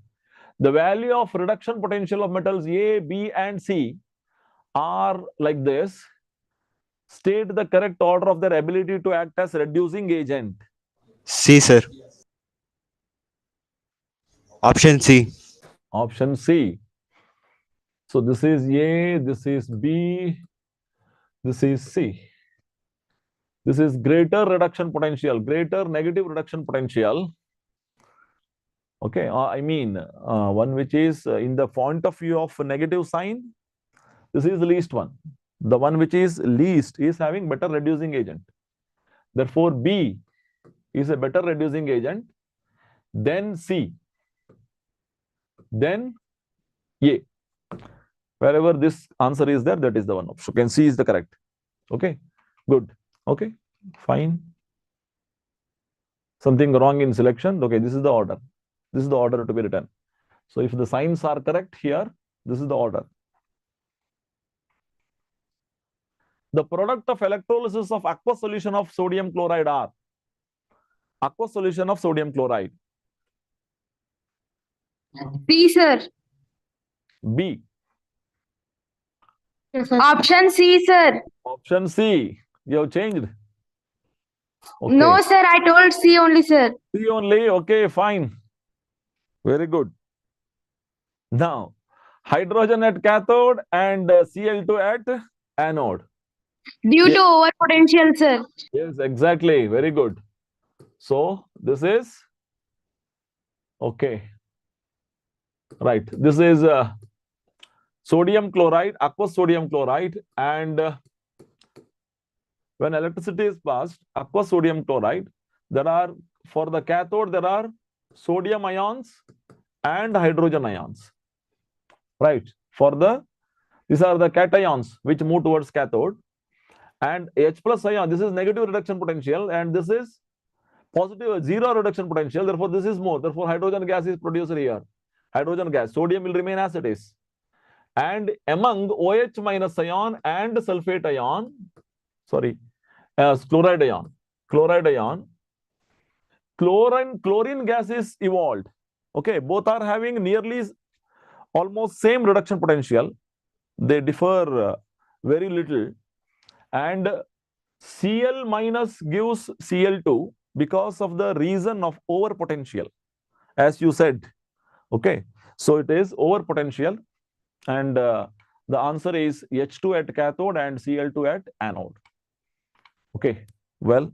The value of reduction potential of metals A, B, and C are like this. State the correct order of their ability to act as reducing agent. C, sir. Option C. Option C. So this is A, this is B, this is C. This is greater reduction potential, greater negative reduction potential. Okay, I mean one which is in the point of view of negative sign, this is the least one. The one which is least is having better reducing agent. Therefore, B is a better reducing agent, then C, then A. Wherever this answer is there, that is the one option. Can C is the correct. Okay, good. Okay, fine. Something wrong in selection. Okay, this is the order. This is the order to be written. So if the signs are correct here, this is the order. The product of electrolysis of aqueous solution of sodium chloride are aqueous solution of sodium chloride. C, sir. B. Option C, sir. Option C. You have changed. Okay. No, sir. I told C only, sir. C only. Okay, fine. Very good. Now, hydrogen at cathode and Cl2 at anode. Due Yeah. to over potential, sir. Yes, exactly. Very good. So this is okay. Right. This is sodium chloride, aqueous sodium chloride, and when electricity is passed, aqueous sodium chloride, there are, for the cathode, there are sodium ions and hydrogen ions. Right. These are the cations which move towards cathode, and H plus ion, this is negative reduction potential, and this is positive zero reduction potential. Therefore, this is more. Therefore, hydrogen gas is produced here. Hydrogen gas, sodium will remain as it is. And among OH minus ion and sulfate ion, chloride ion, chlorine gas is evolved. Okay, both are having nearly almost same reduction potential. They differ very little. And Cl minus gives Cl2 because of the reason of over potential, as you said. Okay, so it is over potential, and the answer is H2 at cathode and Cl2 at anode. Okay, well.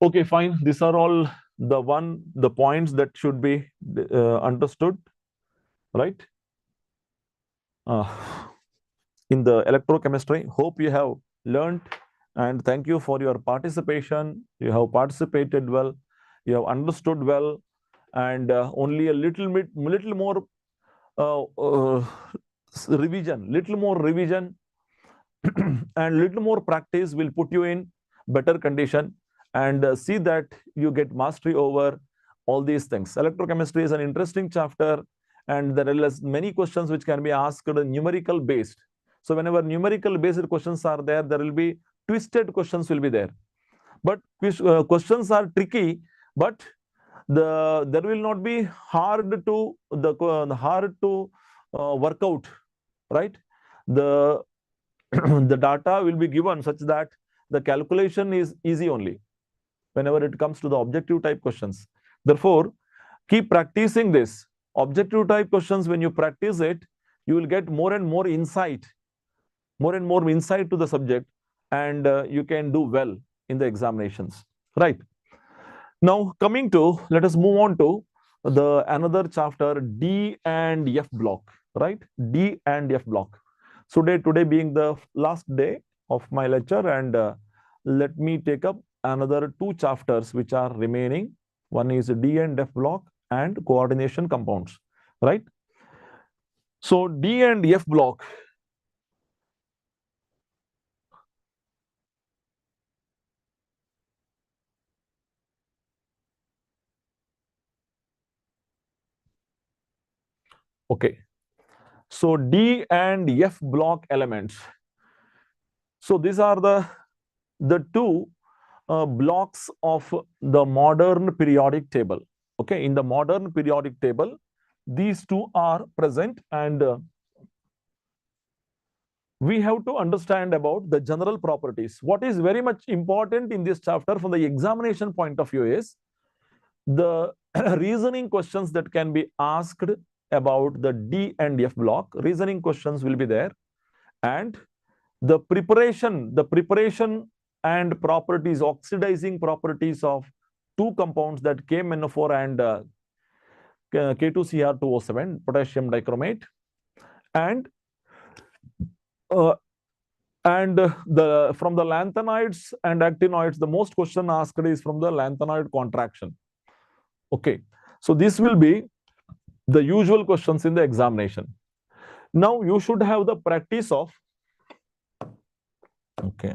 Okay, fine. These are all the points that should be understood, right? In the electrochemistry. Hope you have learned, and thank you for your participation. You have participated well, you have understood well, and only a little more revision and little more practice will put you in better condition, and see that you get mastery over all these things. Electrochemistry is an interesting chapter, and there are many questions which can be asked numerical based. So whenever numerical based questions are there, there will be twisted questions will be there. But questions are tricky, but there will not be hard to work out, right? The the data will be given such that the calculation is easy only whenever it comes to the objective type questions. Therefore, keep practicing this. Objective type questions, when you practice it, you will get more and more insight to the subject, and you can do well in the examinations. Right. Now, let us move on to another chapter, D and F block. Right. D and F block. So today being the last day of my lecture, and let me take up another two chapters which are remaining. One is D and F block and coordination compounds, right? So D and F block. Okay. So D and F block elements. So these are the two blocks of the modern periodic table. Okay, in the modern periodic table, these two are present, and we have to understand about the general properties. What is very much important in this chapter from the examination point of view is the reasoning questions that can be asked about the D and F block. Reasoning questions will be there, and the preparation and properties, oxidizing properties of two compounds, that KMnO4 and K2Cr2O7, potassium dichromate, and from the lanthanoids and actinoids, the most question asked is from the lanthanoid contraction. Okay, so this will be the usual questions in the examination. Now you should have the practice of, okay,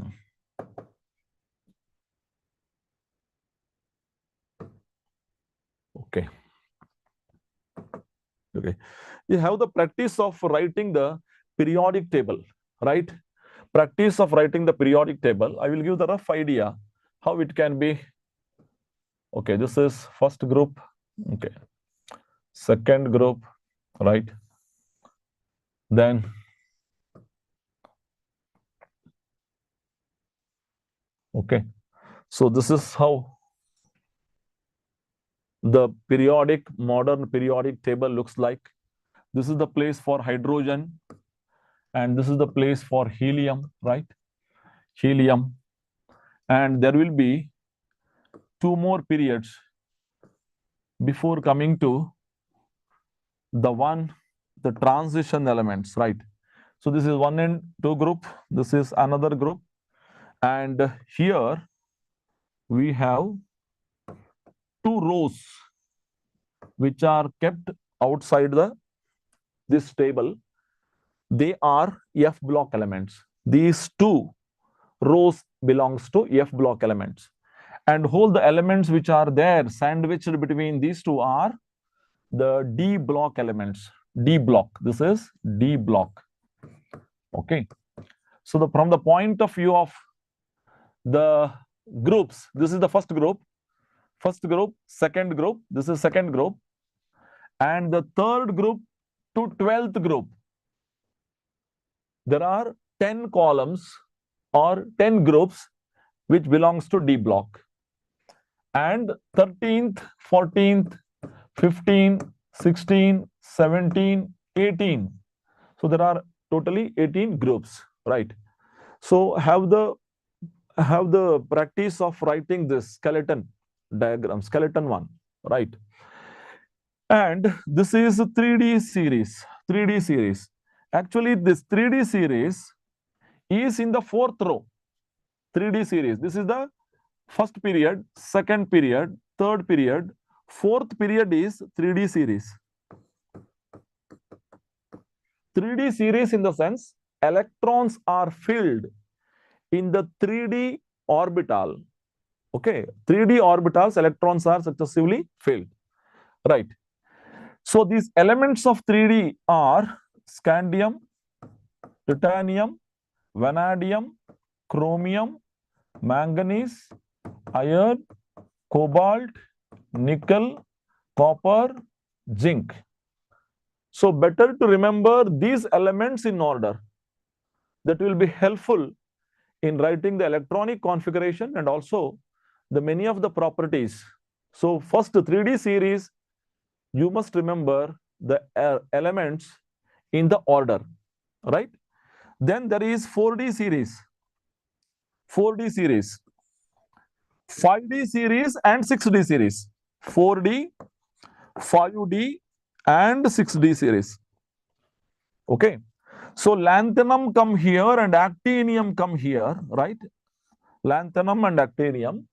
you have the practice of writing the periodic table, right? Practice of writing the periodic table. I will give the rough idea how it can be. Okay, this is first group, okay, second group, right? Then okay, so this is how the modern periodic table looks like. This is the place for hydrogen, and this is the place for helium, right? Helium. And there will be two more periods before coming to the transition elements, right? So this is 1 and 2 group, this is another group, and here we have 2 rows which are kept outside this table. They are F block elements. These 2 rows belongs to F block elements, and all the elements which are there sandwiched between these 2 are the D block elements. D block, this is D block. Okay, so from the point of view of the groups, this is the first group, second group, this is second group, and the third group to 12th group, there are 10 columns or 10 groups which belongs to D block, and 13th, 14th, 15, 16, 17, 18. So there are totally 18 groups, right? So have the practice of writing this skeleton diagram, skeleton one, right? And this is a 3D series. Actually, this 3D series is in the 4th row. 3D series. This is the first period, second period, third period, 4th period is 3D series. 3D series in the sense electrons are filled in the 3D orbital. Okay, 3D orbitals, electrons are successively filled, right? So these elements of 3D are scandium, titanium, vanadium, chromium, manganese, iron, cobalt, nickel, copper, zinc. So better to remember these elements in order. That will be helpful in writing the electronic configuration and also the many of the properties. So first 3D series, you must remember the elements in the order, right? Then there is 4D series, 5D series and 6D series. 4D, 5D and 6D series. Okay, so lanthanum come here and actinium come here, right? Lanthanum and actinium,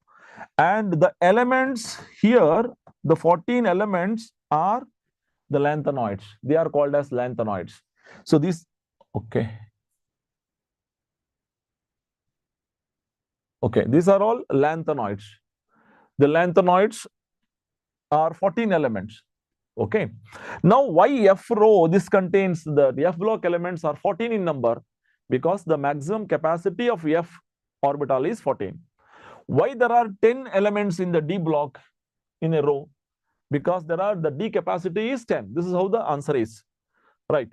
and the elements here, the 14 elements are the lanthanoids. They are called as lanthanoids. So these, okay, these are all lanthanoids. The lanthanoids are 14 elements. Okay, now why F row? This contains the F block elements are 14 in number because the maximum capacity of F orbital is 14. Why there are 10 elements in the D block in a row? Because the D capacity is 10. This is how the answer is, right?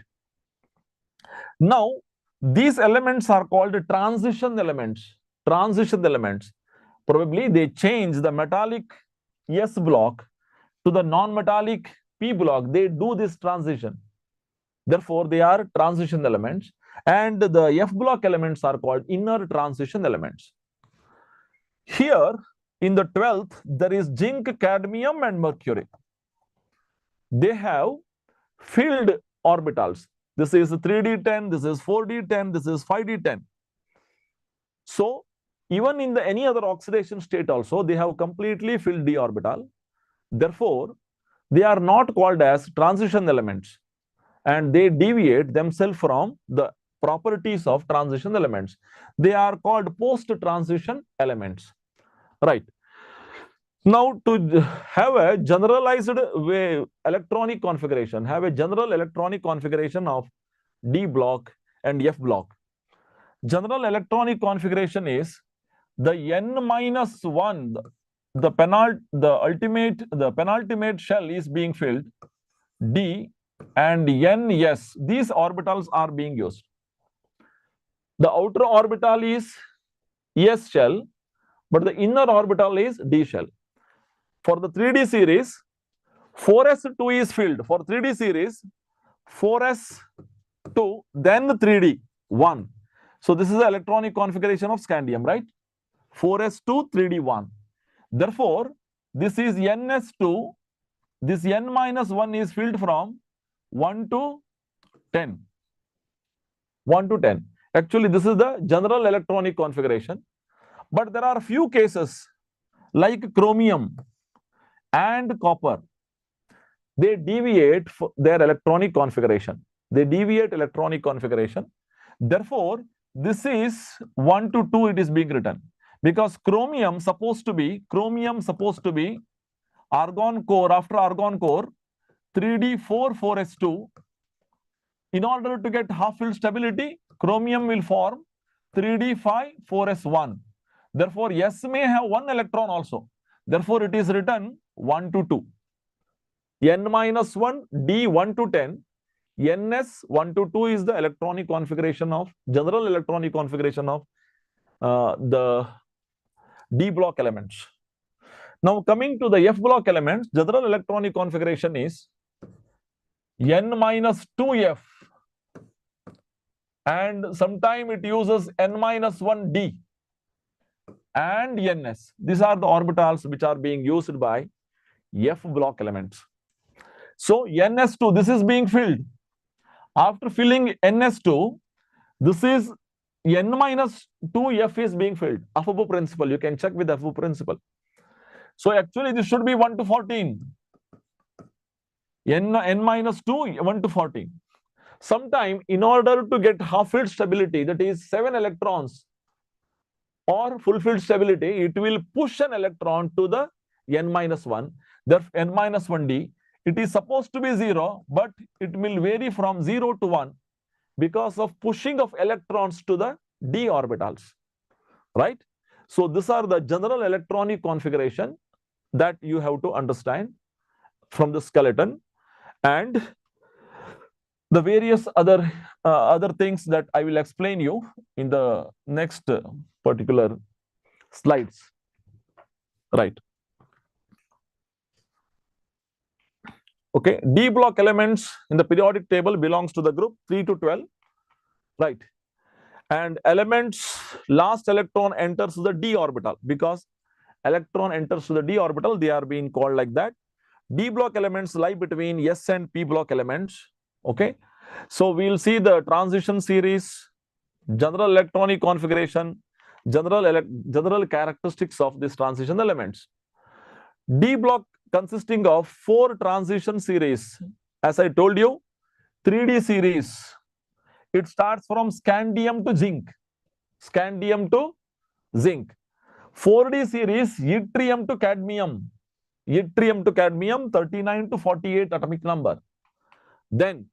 Now these elements are called transition elements. Probably they change the metallic S block to the non-metallic P block. They do this transition. Therefore, they are transition elements. And the F block elements are called inner transition elements. Here in the 12th, there is zinc, cadmium, and mercury. They have filled orbitals. This is 3d10, this is 4d10, this is 5d10. So even in any other oxidation state also, they have completely filled d orbital. Therefore, they are not called as transition elements, and they deviate themselves from the properties of transition elements. They are called post-transition elements, right? Now, to have a generalized electronic configuration, have a general electronic configuration of D block and F block. General electronic configuration is the n-1, the penultimate shell is being filled, D and ns, these orbitals are being used. The outer orbital is S shell, but the inner orbital is D shell. For the 3D series, 4s2 is filled. For 3D series, 4s2, then 3D, 1. So this is the electronic configuration of scandium, right? 4s2, 3D, 1. Therefore, this is ns2. This n-1 is filled from 1 to 10. 1 to 10. Actually, this is the general electronic configuration. But there are few cases like chromium and copper. They deviate their electronic configuration. They deviate electronic configuration. Therefore, this is 1 to 2 it is being written. Because chromium supposed to be argon core, after argon core, 3d4, 4s2. In order to get half-filled stability, chromium will form 3d5, 4s1. Therefore, S may have one electron also. Therefore, it is written 1 to 2. n-1, D 1 to 10, ns 1 to 2 is the electronic configuration of, general electronic configuration of the D block elements. Now coming to the F block elements, general electronic configuration is n-2f, and sometime it uses n-1d and ns. These are the orbitals which are being used by F block elements. So ns2, this is being filled. After filling ns2, this is n-2f is being filled. Afabo principle, you can check with Afabo principle. So actually this should be 1 to 14. n-2, 1 to 14. Sometime in order to get half-filled stability, that is 7 electrons, or full-filled stability, it will push an electron to the n-1, therefore n-1d. It is supposed to be 0, but it will vary from 0 to 1 because of pushing of electrons to the d orbitals, right? So these are the general electronic configuration that you have to understand from the skeleton, and the various other things that I will explain you in the next particular slides, right? Okay, D block elements in the periodic table belongs to the group 3 to 12, right? And elements, last electron enters the d orbital. Because electron enters to the d orbital, they are being called like that. D block elements lie between S and P block elements. Okay, so we'll see the transition series, general electronic configuration, general characteristics of these transition elements. D block consisting of 4 transition series. As I told you, 3D series. It starts from scandium to zinc. Scandium to zinc. 4D series, yttrium to cadmium. Yttrium to cadmium, 39 to 48 atomic number. Then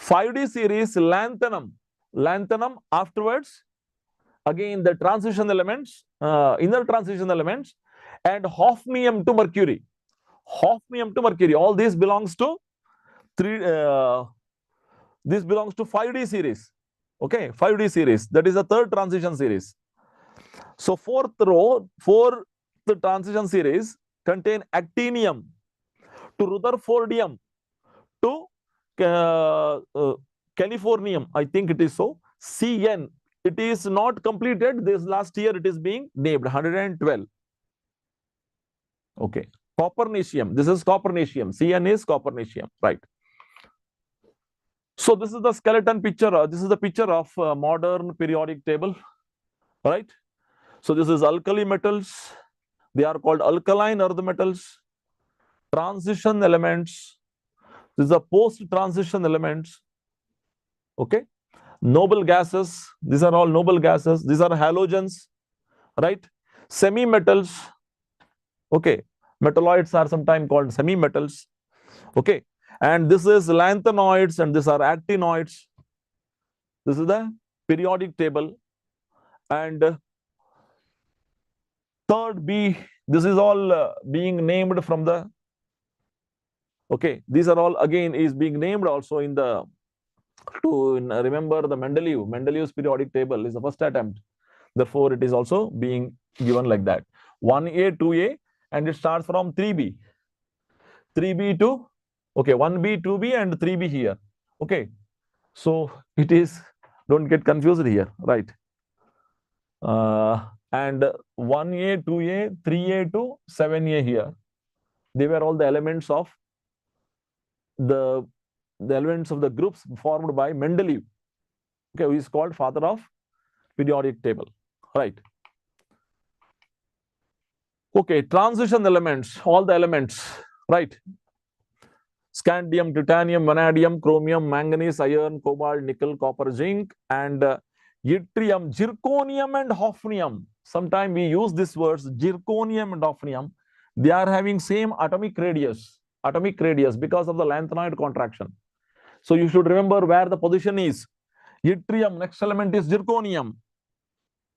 5D series, lanthanum. Lanthanum afterwards, again the transition elements, inner transition elements, and hafnium to mercury. Hafnium to mercury. All this belongs to 5D series. Okay, 5D series. That is the third transition series. So fourth transition series contain actinium to rutherfordium to californium. I think it is so. Cn it is not completed. This last year it is being named 112. Okay. Copernicium. This is copernicium. Cn is copernicium, right? So this is the skeleton picture. This is the picture of modern periodic table, right? So this is alkali metals. They are called alkaline earth metals. Transition elements. This is the post-transition elements. Okay. Noble gases. These are all noble gases. These are halogens, right? Semi-metals. Okay. Metalloids are sometimes called semi-metals. Okay. And this is lanthanoids and these are actinoids. This is the periodic table. And third B, this is all being named from the, okay, these are all again is being named also in the, to remember the Mendeleev's periodic table is the first attempt. Therefore, it is also being given like that. 1A, 2A, and it starts from 3B. 3B to, okay, 1B, 2B, and 3B here. Okay. So it is, don't get confused here, right? And 1A, 2A, 3A to 7A here. They were all the elements of the elements of the groups formed by Mendeleev. Okay, who is called father of periodic table, right? Okay, transition elements, all the elements, right? Scandium, titanium, vanadium, chromium, manganese, iron, cobalt, nickel, copper, zinc, and yttrium, zirconium, and hafnium. Sometimes we use these words, zirconium and hafnium. They are having same atomic radius because of the lanthanoid contraction. So you should remember where the position is. Yttrium, next element is zirconium.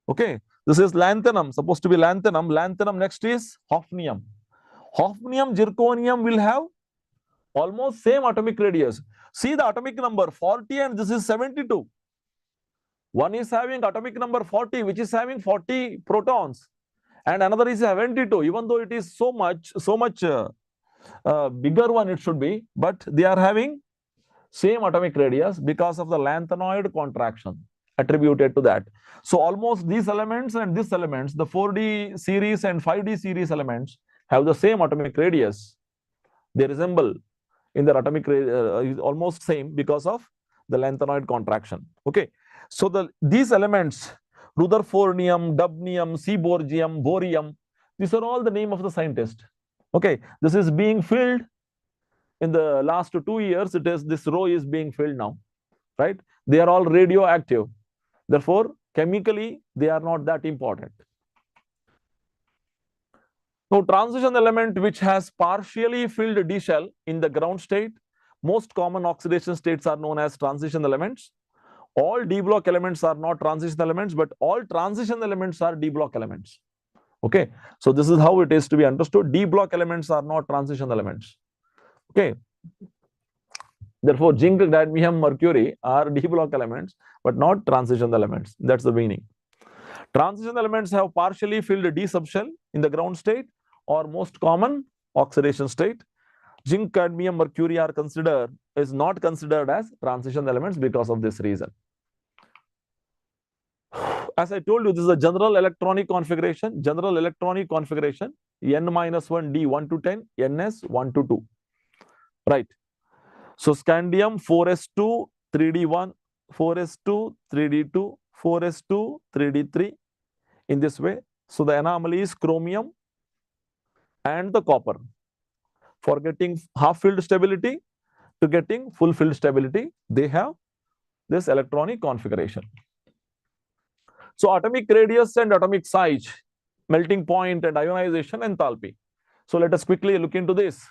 Okay, this is lanthanum, supposed to be lanthanum. Lanthanum next is hafnium. Hafnium, zirconium will have almost same atomic radius. See the atomic number 40 and this is 72. One is having atomic number 40, which is having 40 protons, and another is 72. Even though it is so much bigger one it should be, but they are having same atomic radius because of the lanthanoid contraction attributed to that. So almost these elements and these elements, the 4D series and 5D series elements have the same atomic radius. They resemble in their atomic radius almost same because of the lanthanoid contraction. Okay, so these elements, rutherfordium, dubnium, seaborgium, borium, these are all the name of the scientist. Okay, this is being filled in the last 2 years. This row is being filled now, right? They are all radioactive. Therefore, chemically, they are not that important. Now, transition element which has partially filled D shell in the ground state, most common oxidation states are known as transition elements. All D block elements are not transition elements, but all transition elements are D block elements. Okay, so this is how it is to be understood. D block elements are not transition elements. Okay, therefore, zinc, cadmium, mercury are D block elements, but not transition elements. That's the meaning. Transition elements have partially filled D subshell in the ground state or most common oxidation state. Zinc, cadmium, mercury is not considered as transition elements because of this reason. As I told you, this is a general electronic configuration. N-1 D 1 to 10, Ns 1 to 2. Right. So scandium 4s2, 3d1, 4s2, 3d2, 4s2, 3d3 in this way. So the anomaly is chromium and the copper. For getting half-filled stability to getting full-filled stability, they have this electronic configuration. So atomic radius and atomic size, melting point and ionization enthalpy. So let us quickly look into this.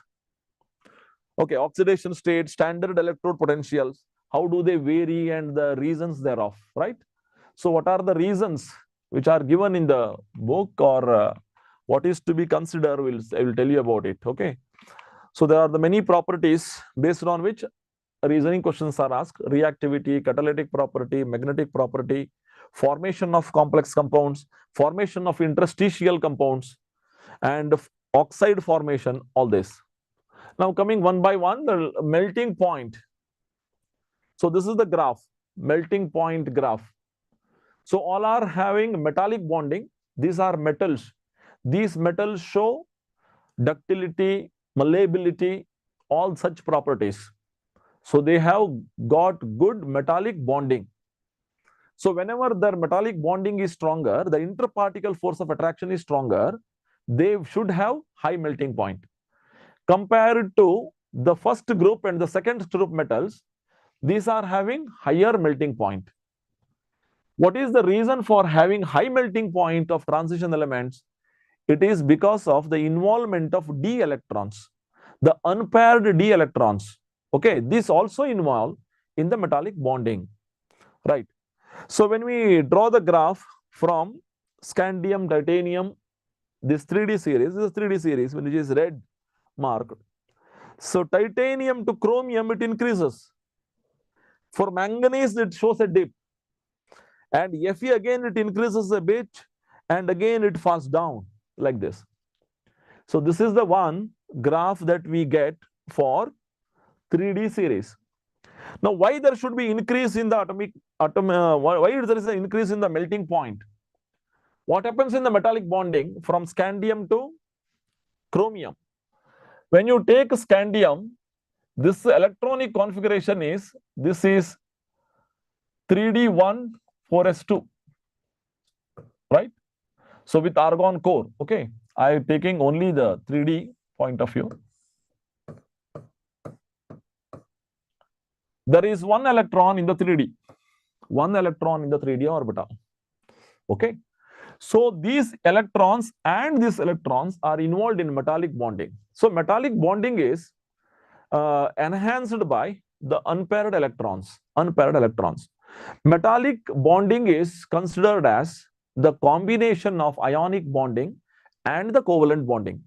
Okay, oxidation state, standard electrode potentials, how do they vary and the reasons thereof, right? So what are the reasons which are given in the book, or what is to be considered, I will tell you about it, okay? So there are the many properties based on which reasoning questions are asked: reactivity, catalytic property, magnetic property, formation of complex compounds, formation of interstitial compounds, and oxide formation, all this. Now coming one by one, the melting point. So this is the graph, melting point graph. So all are having metallic bonding. These are metals. These metals show ductility, malleability, all such properties. So they have got good metallic bonding. So whenever their metallic bonding is stronger, the interparticle force of attraction is stronger, they should have high melting point. Compared to the first group and the second group metals, these are having higher melting point. What is the reason for having high melting point of transition elements? It is because of the involvement of d electrons, the unpaired d electrons. Okay, this also involve in the metallic bonding, right? So when we draw the graph from scandium, titanium, this 3D series, this is 3D series, which is red marked. So titanium to chromium, it increases. For manganese, it shows a dip. And Fe again, it increases a bit, and again it falls down like this. So this is the one graph that we get for 3D series. Now, why there should be increase in the why there is an increase in the melting point? What happens in the metallic bonding from scandium to chromium? When you take scandium, this electronic configuration is, this is 3D1 4s2, right? So with argon core, okay, I am taking only the 3D point of view. There is one electron in the 3D, one electron in the 3D orbital. Okay, so these electrons and these electrons are involved in metallic bonding. So metallic bonding is enhanced by the unpaired electrons. Unpaired electrons. Metallic bonding is considered as the combination of ionic bonding and the covalent bonding.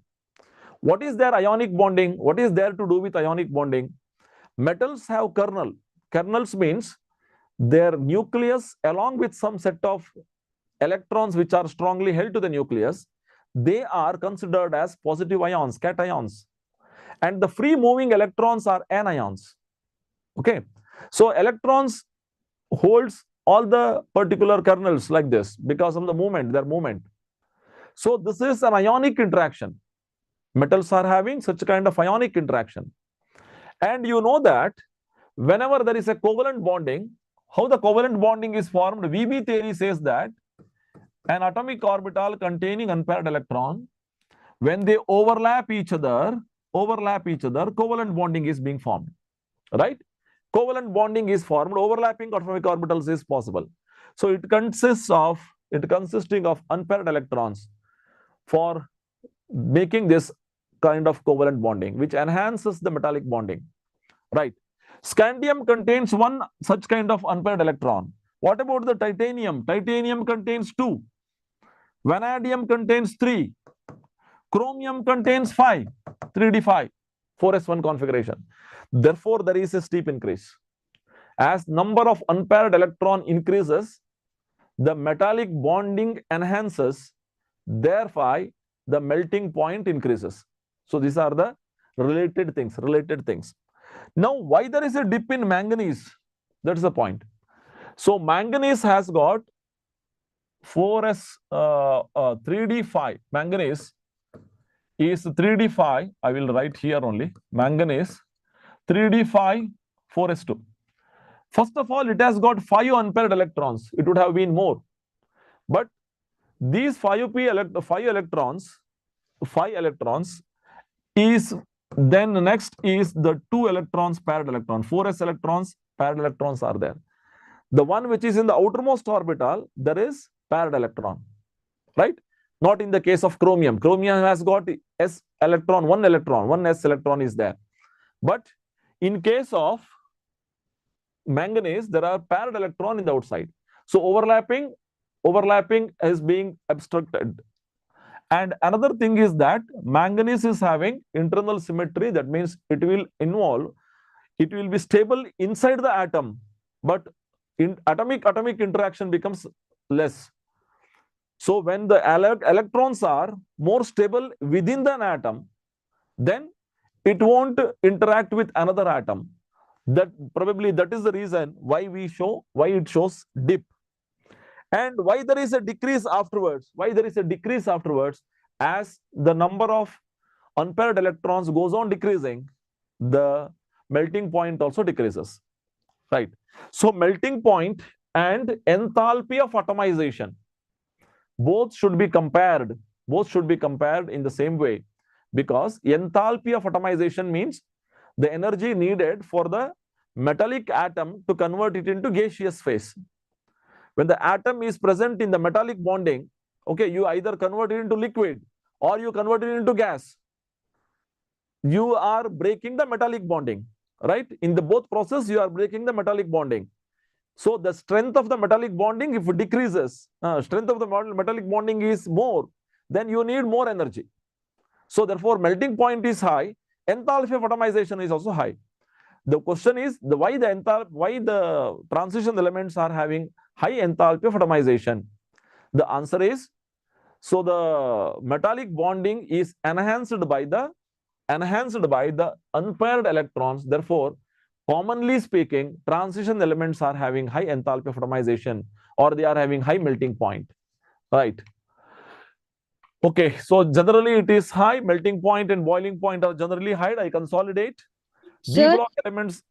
What is their ionic bonding? What is there to do with ionic bonding? Metals have kernel. Kernels means their nucleus along with some set of electrons which are strongly held to the nucleus, they are considered as positive ions, cations. And the free moving electrons are anions. Okay, so electrons holds all the particular kernels like this because of the movement, their movement. So this is an ionic interaction. Metals are having such kind of ionic interaction. And you know that whenever there is a covalent bonding, how the covalent bonding is formed, VB theory says that an atomic orbital containing unpaired electron, when they overlap each other, covalent bonding is being formed, right? Covalent bonding is formed, overlapping atomic orbitals is possible. So it consisting of unpaired electrons for making this kind of covalent bonding, which enhances the metallic bonding, right? Scandium contains one such kind of unpaired electron. What about the titanium? Titanium contains 2. Vanadium contains 3. Chromium contains 5. 3d5, 4s1 configuration. Therefore, there is a steep increase. As number of unpaired electron increases, the metallic bonding enhances, therefore the melting point increases. So these are the related things. Now, why there is a dip in manganese? That's the point. So manganese has got 4s 3d5. Manganese is 3d5. I will write here only. Manganese 3d5 4s2. First of all, it has got 5 unpaired electrons. It would have been more. But these 5 electrons is, then next is the 2 electrons paired electron. 4s electrons, paired electrons are there. The one which is in the outermost orbital, there is paired electron, right? Not in the case of chromium. Chromium has got s electron, one s electron is there. But in case of manganese, there are paired electron in the outside. So overlapping is being obstructed. And another thing is that manganese is having internal symmetry. That means it will be stable inside the atom, but in atomic interaction becomes less. So when the electrons are more stable within the atom, then it won't interact with another atom. That is the reason why it shows dip. And why there is a decrease afterwards? Why there is a decrease afterwards? As the number of unpaired electrons goes on decreasing, the melting point also decreases, right? So melting point and enthalpy of atomization, both should be compared. Both should be compared in the same way, because enthalpy of atomization means the energy needed for the metallic atom to convert it into gaseous phase. When the atom is present in the metallic bonding, okay, you either convert it into liquid or you convert it into gas. You are breaking the metallic bonding, right? In the both process, you are breaking the metallic bonding. So the strength of the metallic bonding, if it decreases, strength of the metallic bonding is more, then you need more energy. So therefore, melting point is high, enthalpy of atomization is also high. The question is why the transition elements are having high enthalpy of atomization. The answer is, so the metallic bonding is enhanced by the unpaired electrons. Therefore, commonly speaking, transition elements are having high enthalpy of atomization, or they are having high melting point, right? Okay, so generally it is high. Melting point and boiling point are generally high. I consolidate. D Sir, block elements.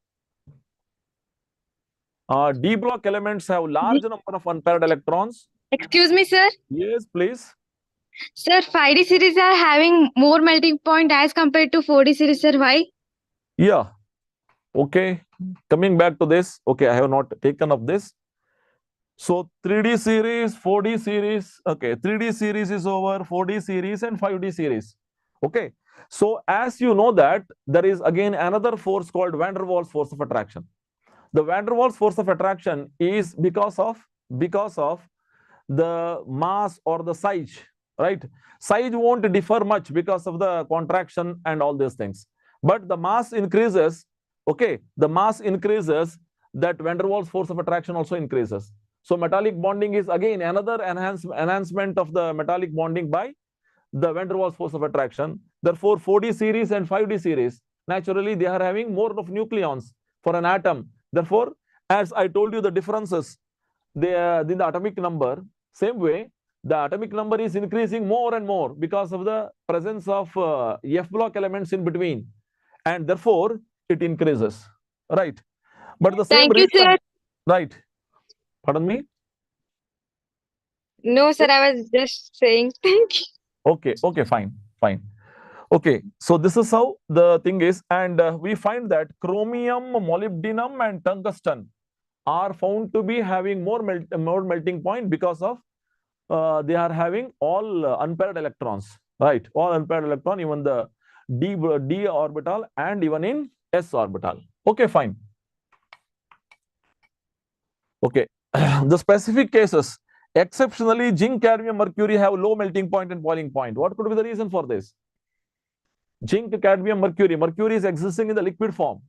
D block elements have large number of unpaired electrons. excuse me, sir. Yes, please. Sir, 5D series are having more melting point as compared to 4D series, sir. Why? Yeah. Okay. Coming back to this. Okay, I have not taken up this. So 3D series, 4D series. Okay, 3D series is over, 4D series and 5D series. Okay. So as you know that there is again another force called van der Waals force of attraction. The van der Waals force of attraction is because of the mass or the size, right? Size won't differ much because of the contraction and all these things. But the mass increases, okay, the mass increases, that van der Waals force of attraction also increases. So metallic bonding is again another enhancement of the metallic bonding by the van der Waals force of attraction. Therefore, 4D series and 5D series, naturally they are having more of nucleons for an atom. Therefore, as I told you, the differences in the atomic number, same way, the atomic number is increasing more and more because of the presence of F block elements in between, and therefore it increases, right? But the same Thank you, reason, sir. right? Pardon me? No, sir, I was just saying thank you. Okay, fine. Okay, so this is how the thing is, and we find that chromium, molybdenum, and tungsten are found to be having more melting point because of they are having all unpaired electrons, right? All unpaired electron, even the d orbital and even in s orbital. Okay, fine. Okay, the specific cases. Exceptionally, zinc, cadmium, mercury have low melting point and boiling point. What could be the reason for this? Zinc, cadmium, mercury. Mercury is existing in the liquid form,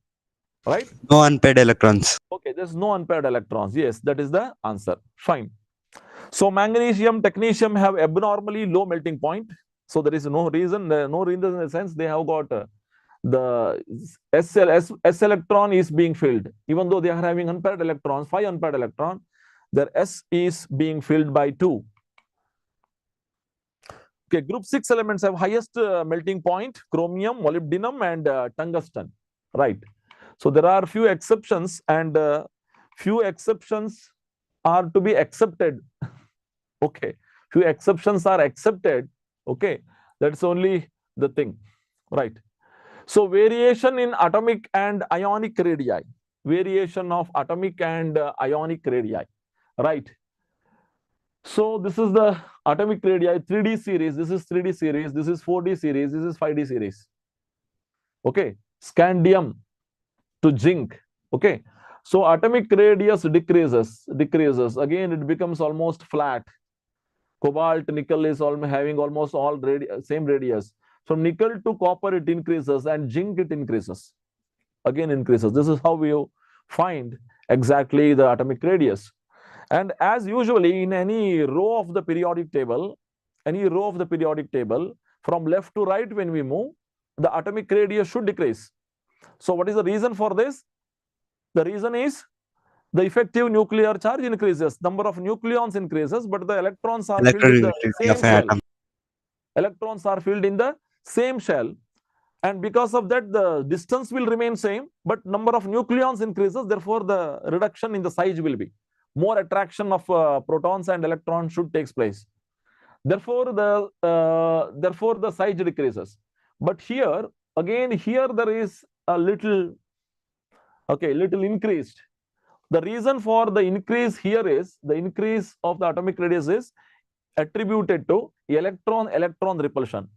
right? No unpaired electrons. Okay, there's no unpaired electrons. Yes, that is the answer. Fine. So magnesium, technetium have abnormally low melting point. So there is no reason in the sense they have got the S electron is being filled. Even though they are having unpaired electrons, 5 unpaired electron, their S is being filled by 2. Okay, group 6 elements have highest melting point: chromium, molybdenum, and tungsten. Right. So there are few exceptions, and few exceptions are to be accepted. Okay, few exceptions are accepted. Okay, that's only the thing. Right. So variation in atomic and ionic radii. Variation of atomic and ionic radii. Right. So this is the atomic radii, 3D series. This is 3D series. This is 4D series. This is 5D series. Okay. Scandium to zinc. Okay. So atomic radius decreases. Again, it becomes almost flat. Cobalt, nickel is having almost all same radius. From nickel to copper, it increases, and zinc, it increases. Again, increases. This is how we find exactly the atomic radius. And as usually in any row of the periodic table, from left to right when we move, the atomic radius should decrease. So what is the reason for this? The reason is the effective nuclear charge increases, number of nucleons increases, but the electrons are filled in the Electronegativity same of an shell. atom. Electrons are filled in the same shell, and because of that the distance will remain same, but number of nucleons increases, therefore the reduction in the size will be more. Attraction of protons and electrons should take place, therefore the size decreases. But here again, here there is a little increased. The reason for the increase here is the increase of the atomic radius is attributed to electron repulsion.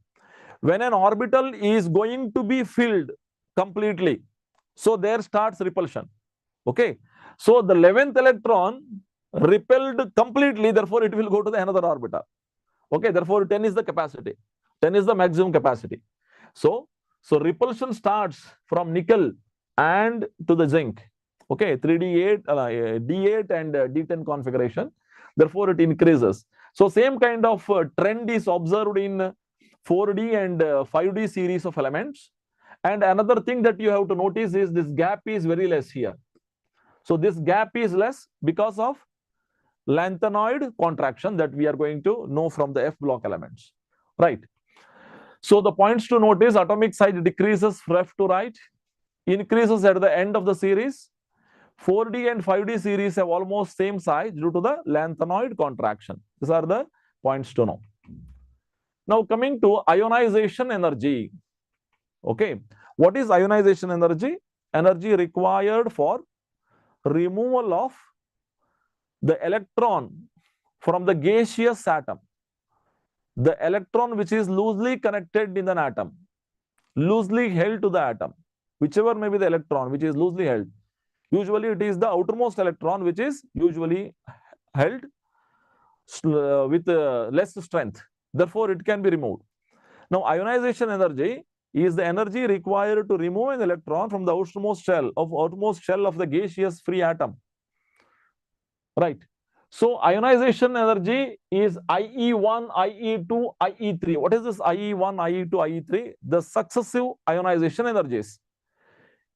When an orbital is going to be filled completely, so there starts repulsion. Okay, so the 11th electron repelled completely, therefore it will go to the another orbital. Okay, therefore 10 is the capacity, 10 is the maximum capacity. So repulsion starts from nickel and to the zinc. Okay, 3d8 d8 and d10 configuration, therefore it increases. So same kind of trend is observed in 4d and 5d series of elements. And another thing that you have to notice is this gap is very less here. So this gap is less because of lanthanoid contraction that we are going to know from the F block elements, right? So the points to note is atomic size decreases left to right, increases at the end of the series. 4d and 5d series have almost same size due to the lanthanoid contraction. These are the points to know. Now coming to ionization energy. Okay, what is ionization energy? Energy required for removal of the electron from the gaseous atom. The electron which is loosely connected in an atom, loosely held to the atom, whichever may be the electron which is loosely held. Usually it is the outermost electron which is usually held with less strength. Therefore, it can be removed. Now, ionization energy is the energy required to remove an electron from the outermost shell of the gaseous free atom. Right. So, ionization energy is IE1, IE2, IE3. What is this IE1, IE2, IE3? The successive ionization energies.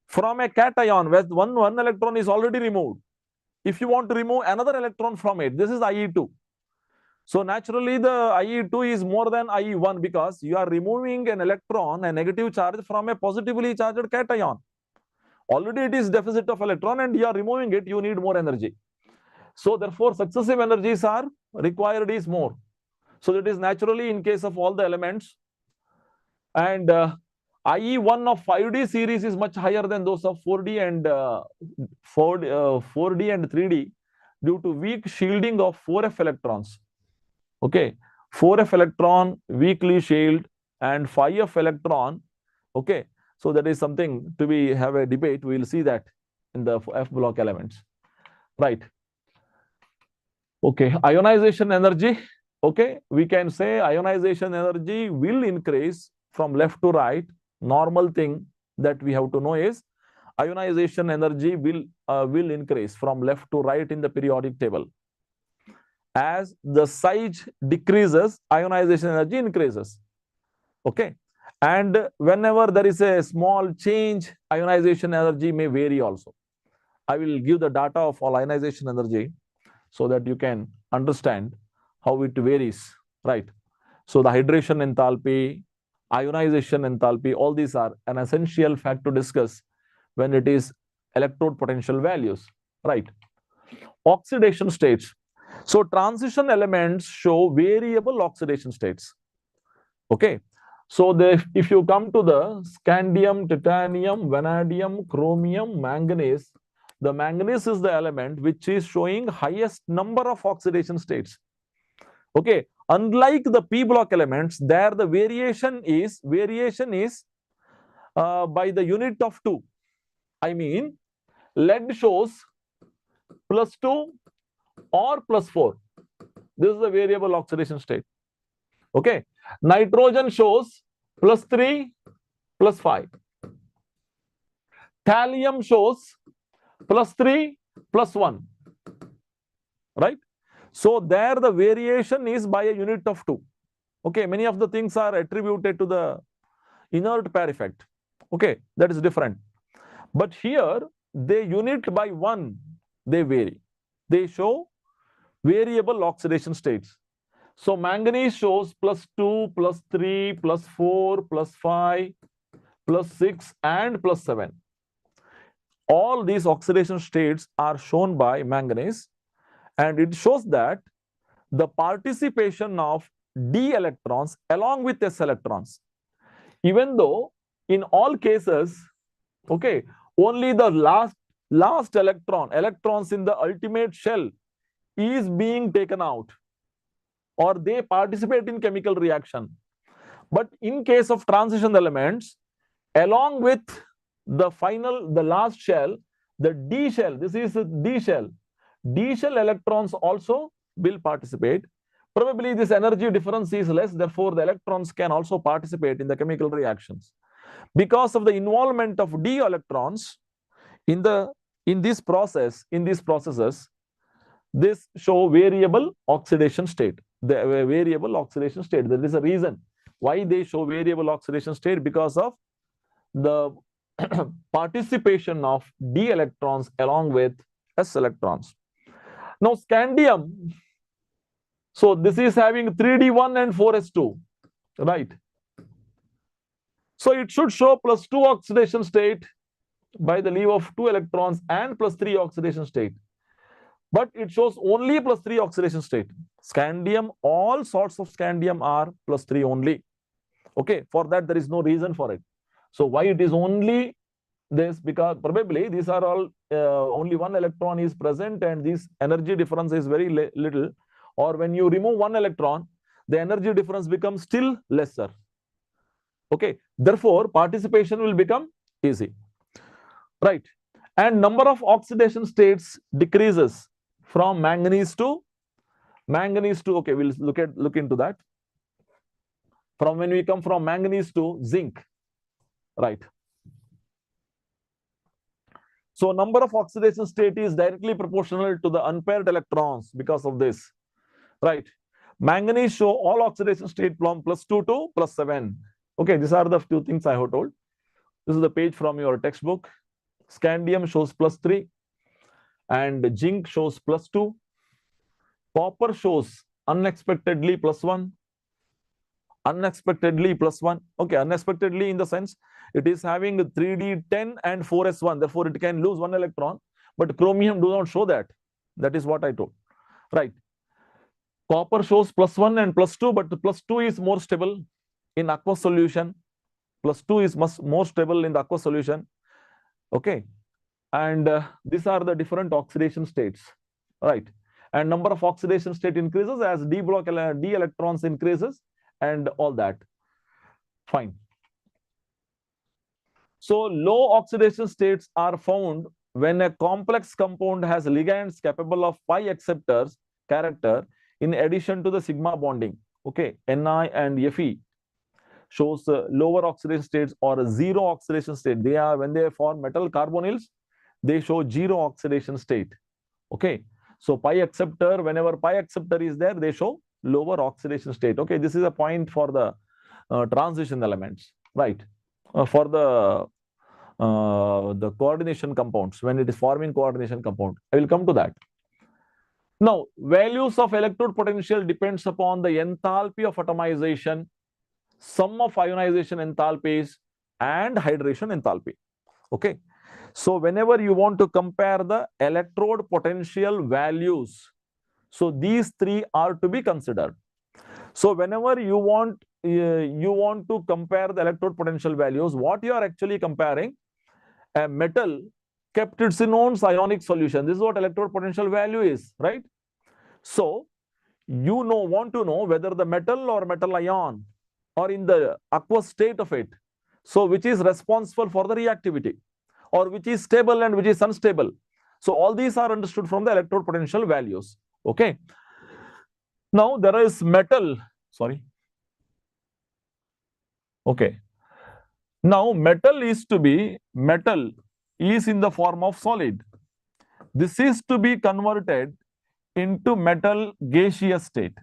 From a cation, where one electron is already removed, if you want to remove another electron from it, this is IE2. So naturally the IE2 is more than IE1 because you are removing an electron, a negative charge, from a positively charged cation. Already it is deficit of electron and you are removing it, you need more energy. So therefore successive energies are required is more. So that is naturally in case of all the elements. And IE1 of 5D series is much higher than those of 4D and 4D and 3D due to weak shielding of 4F electrons. Okay, 4F electron weakly shielded and 5F electron. Okay, so that is something to be have a debate. We will see that in the F block elements, right? Okay, ionization energy. Okay, we can say ionization energy will increase from left to right. Normal thing that we have to know is ionization energy will increase from left to right in the periodic table. As the size decreases, ionization energy increases. Okay, and whenever there is a small change, ionization energy may vary also. I will give the data of all ionization energy so that you can understand how it varies, right? So the hydration enthalpy, ionization enthalpy, all these are an essential fact to discuss when it is electrode potential values, right? Oxidation states. So transition elements show variable oxidation states. Okay, so if you come to the scandium, titanium, vanadium, chromium, manganese, the manganese is the element which is showing highest number of oxidation states. Okay, unlike the p block elements, there the variation is by the unit of 2. I mean, lead shows +2 or +4. This is the variable oxidation state. Okay, nitrogen shows +3, +5. Thallium shows +3, +1. Right? So there the variation is by a unit of 2. Okay, many of the things are attributed to the inert pair effect. Okay, that is different. But here they unit by 1. they vary. They show variable oxidation states. So manganese shows +2, +3, +4, +5, +6, and +7. All these oxidation states are shown by manganese, and it shows that the participation of d electrons along with s electrons, even though in all cases, okay, only the last electrons in the ultimate shell is being taken out, or they participate in chemical reaction. But in case of transition elements, along with the last shell, the d shell, this is d shell electrons also will participate. Probably this energy difference is less, therefore the electrons can also participate in the chemical reactions. Because of the involvement of d electrons in these processes, this show variable oxidation state. There is a reason why they show variable oxidation state, because of the participation of d electrons along with s electrons. Now scandium, so this is having 3d1 and 4s2, right? So it should show +2 oxidation state by the leave of 2 electrons and +3 oxidation state. But it shows only +3 oxidation state. Scandium, all sorts of scandium are +3 only. Okay, for that there is no reason for it. So why it is only this? Because probably these are all only one electron is present, and this energy difference is very little. Or when you remove one electron, the energy difference becomes still lesser. Okay, therefore participation will become easy, right? And number of oxidation states decreases from manganese to okay, we'll look into that. From when we come from manganese to zinc, right? So number of oxidation state is directly proportional to the unpaired electrons because of this, right? Manganese show all oxidation state from +2 to +7. Okay, these are the two things I have told. This is the page from your textbook. Scandium shows +3 and zinc shows +2. Copper shows unexpectedly +1. Unexpectedly +1. Okay, unexpectedly in the sense it is having 3d10 and 4s1, therefore it can lose one electron, but chromium do not show that. That is what I told, right? Copper shows +1 and +2, but the +2 is more stable in aqueous solution. +2 is much more stable in the aqueous solution. Okay, and these are the different oxidation states, right? And number of oxidation state increases as d electrons increases and all that. Fine. So low oxidation states are found when a complex compound has ligands capable of pi acceptors character in addition to the sigma bonding. Okay, Ni and Fe shows lower oxidation states or zero oxidation state. They are, when they form metal carbonyls, they show zero oxidation state. Okay, so pi acceptor, whenever pi acceptor is there, they show lower oxidation state. Okay, this is a point for the transition elements, right? For the coordination compounds, when it is forming coordination compound, I will come to that. Now, values of electrode potential depends upon the enthalpy of atomization, sum of ionization enthalpies, and hydration enthalpy. Okay, so whenever you want to compare the electrode potential values, so these three are to be considered. So whenever you want to compare the electrode potential values, what you are actually comparing, a metal kept its own ionic solution. This is what electrode potential value is, right? So you want to know whether the metal or metal ion or in the aqueous state of it, so which is responsible for the reactivity, or which is stable and which is unstable. So all these are understood from the electrode potential values. Okay, now there is metal, sorry. Okay, now metal is in the form of solid. This is to be converted into metal gaseous state.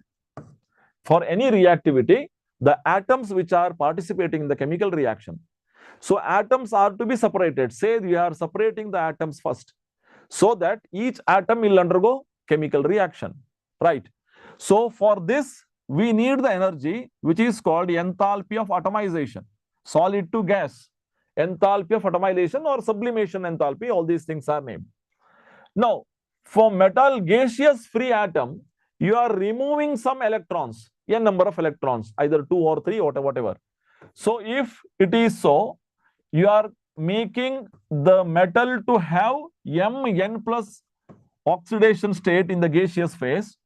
For any reactivity, the atoms which are participating in the chemical reaction, so atoms are to be separated. Say we are separating the atoms first. so that each atom will undergo chemical reaction, right? So for this, we need the energy which is called enthalpy of atomization, solid to gas, enthalpy of atomization or sublimation enthalpy, all these things are named. Now, for metal gaseous free atom, you are removing some electrons, n number of electrons, either 2 or 3 or whatever. So if it is so, you are making the metal to have Mn plus oxidation state in the gaseous phase.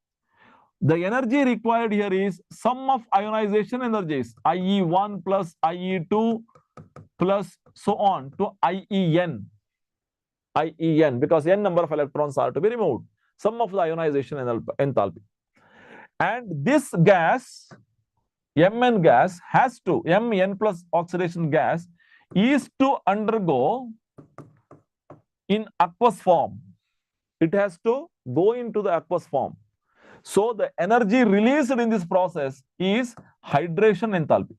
The energy required here is sum of ionization energies, IE1 plus IE2 plus so on to IEN, because n number of electrons are to be removed, sum of the ionization enthalpy. And this gas, Mn gas, has to, Mn plus oxidation gas is to undergo in aqueous form. It has to go into the aqueous form. So the energy released in this process is hydration enthalpy.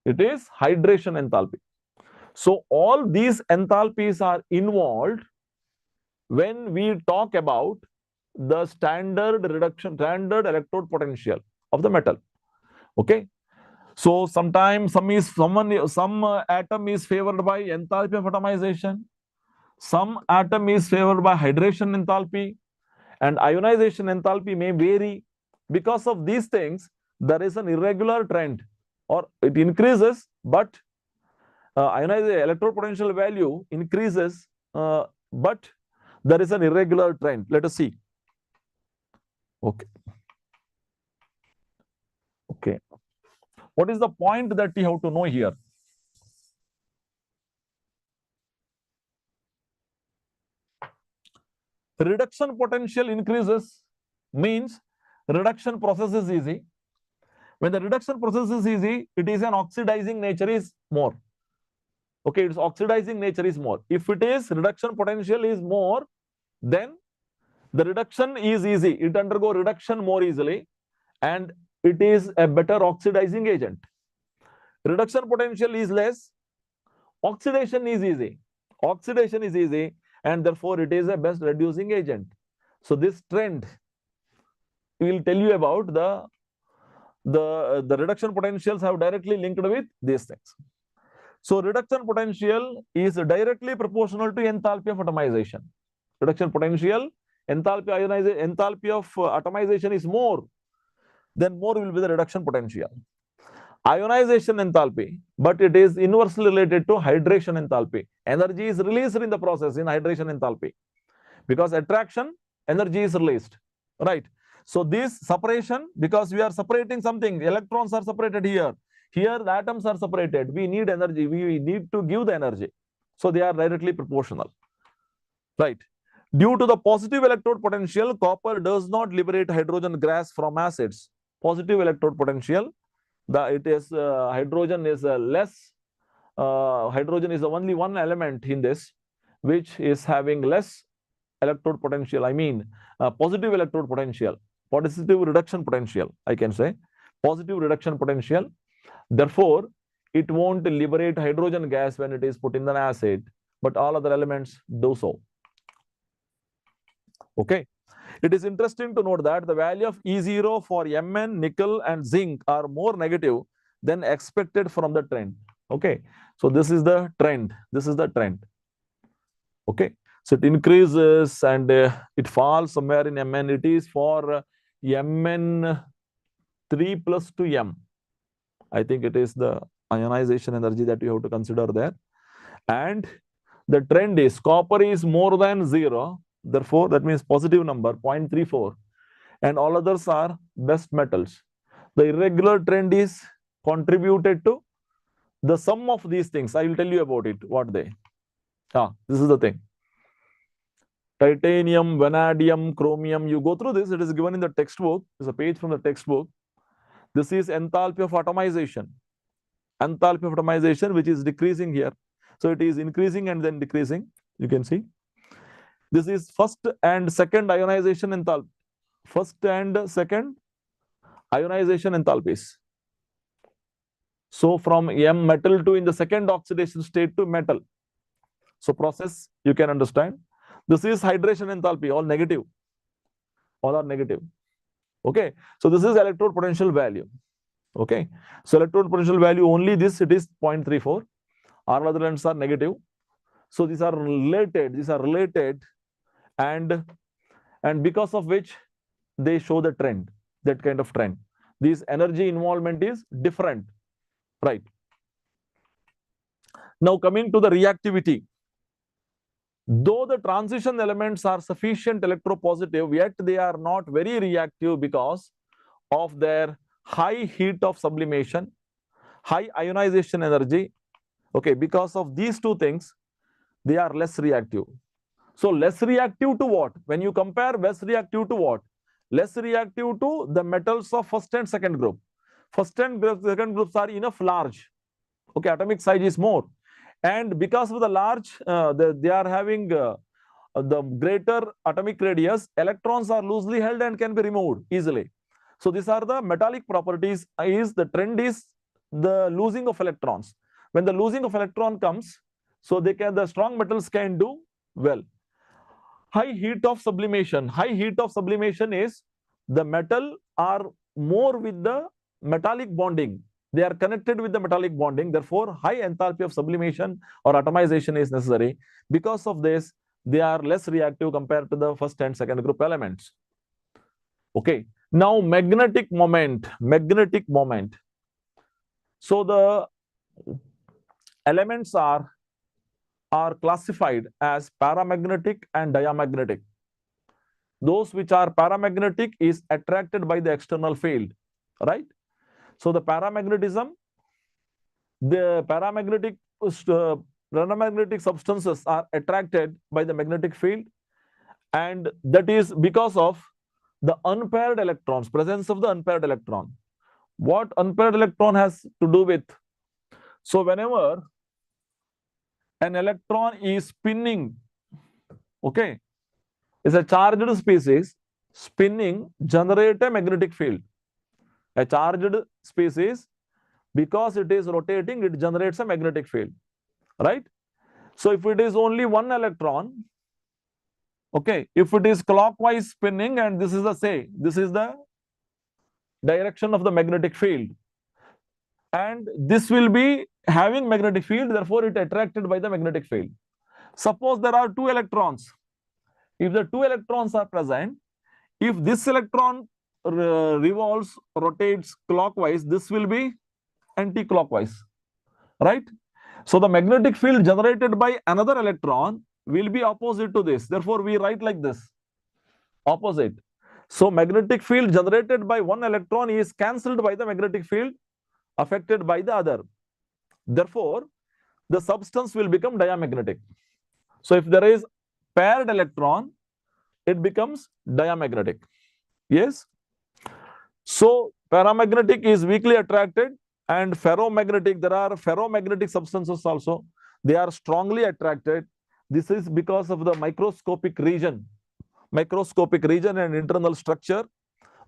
It is hydration enthalpy. So all these enthalpies are involved when we talk about the standard electrode potential of the metal. Okay. So sometimes some atom is favored by enthalpy of atomization, some atom is favored by hydration enthalpy, and ionization enthalpy may vary. Because of these things, there is an irregular trend, or it increases, but electrode potential value increases, but there is an irregular trend. Let us see. Okay. Okay. What is the point that we have to know here? Reduction potential increases means reduction process is easy. When the reduction process is easy, it is an oxidizing nature is more. Okay, its oxidizing nature is more. If it is reduction potential is more, then the reduction is easy. It undergo reduction more easily, and it is a better oxidizing agent. Reduction potential is less, oxidation is easy. Oxidation is easy, and therefore it is a best reducing agent. So this trend will tell you about the reduction potentials have directly linked with these things. So reduction potential is directly proportional to enthalpy of atomization. Reduction potential, enthalpy of atomization is more, then more will be the reduction potential. Ionization enthalpy, but it is inversely related to hydration enthalpy. Energy is released in the process in hydration enthalpy, because attraction, energy is released, right? So this separation, because we are separating something, electrons are separated here. Here the atoms are separated. We need energy. We need to give the energy. So they are directly proportional, right? Due to the positive electrode potential, copper does not liberate hydrogen gas from acids. Positive electrode potential, hydrogen is less. Hydrogen is only one element in this which is having less electrode potential. I mean, positive electrode potential, positive reduction potential, I can say, positive reduction potential. Therefore, it won't liberate hydrogen gas when it is put in an acid, but all other elements do so. Okay. It is interesting to note that the value of E0 for Mn, nickel, and zinc are more negative than expected from the trend. Okay. So this is the trend. This is the trend. Okay. So it increases and it falls somewhere in Mn. It is for Mn 3 plus to M. I think it is the ionization energy that you have to consider there. And the trend is copper is more than 0. Therefore, that means positive number 0.34. And all others are best metals. The irregular trend is contributed to the sum of these things. I will tell you about it. What they? This is the thing. Titanium, vanadium, chromium. You go through this. It is given in the textbook. It's a page from the textbook. This is enthalpy of atomization. Enthalpy of atomization, which is decreasing here. So it is increasing and then decreasing. You can see. This is first and second ionization enthalpy. First and second ionization enthalpies. So from metal to in the second oxidation state to metal. So process you can understand. This is hydration enthalpy, all negative. All are negative. Okay. So this is electrode potential value. Okay. So electrode potential value only this, it is 0.34. All other elements are negative. So these are related, and because of which they show the trend, that kind of trend. This energy involvement is different, right? Now coming to the reactivity. Though the transition elements are sufficient electropositive, yet they are not very reactive because of their high heat of sublimation, high ionization energy. Okay, because of these two things, they are less reactive. So less reactive to what? When you compare less reactive to what? Less reactive to the metals of first and second group. First and second groups are enough large. Okay, atomic size is more. And because of the large, they are having the greater atomic radius, electrons are loosely held and can be removed easily. So these are the metallic properties. The trend is the losing of electrons. When the losing of electron comes, so the strong metals can do well. High heat of sublimation. High heat of sublimation is the metal are more with the metallic bonding. They are connected with the metallic bonding. Therefore, high enthalpy of sublimation or atomization is necessary. Because of this, they are less reactive compared to the first and second group elements. Okay. Now, magnetic moment. Magnetic moment. So the elements are classified as paramagnetic and diamagnetic. Those which are paramagnetic is attracted by the external field, right? So the paramagnetic substances are attracted by the magnetic field, and that is because of the unpaired electrons, presence of the unpaired electron. What unpaired electron has to do with? So whenever an electron is spinning, okay, is a charged species, spinning generate a magnetic field. A charged species, because it is rotating, it generates a magnetic field, right? So if it is only one electron, okay, if it is clockwise spinning, and this is the direction of the magnetic field, and this will be having magnetic field, therefore it attracted by the magnetic field. Suppose there are two electrons. If the two electrons are present, if this electron revolves, rotates clockwise, this will be anti-clockwise, right? So the magnetic field generated by another electron will be opposite to this. Therefore, we write like this, opposite. So magnetic field generated by one electron is cancelled by the magnetic field affected by the other. Therefore, the substance will become diamagnetic. So if there is paired electron, it becomes diamagnetic. Yes. So paramagnetic is weakly attracted, and ferromagnetic, there are ferromagnetic substances also. They are strongly attracted. This is because of the microscopic region and internal structure.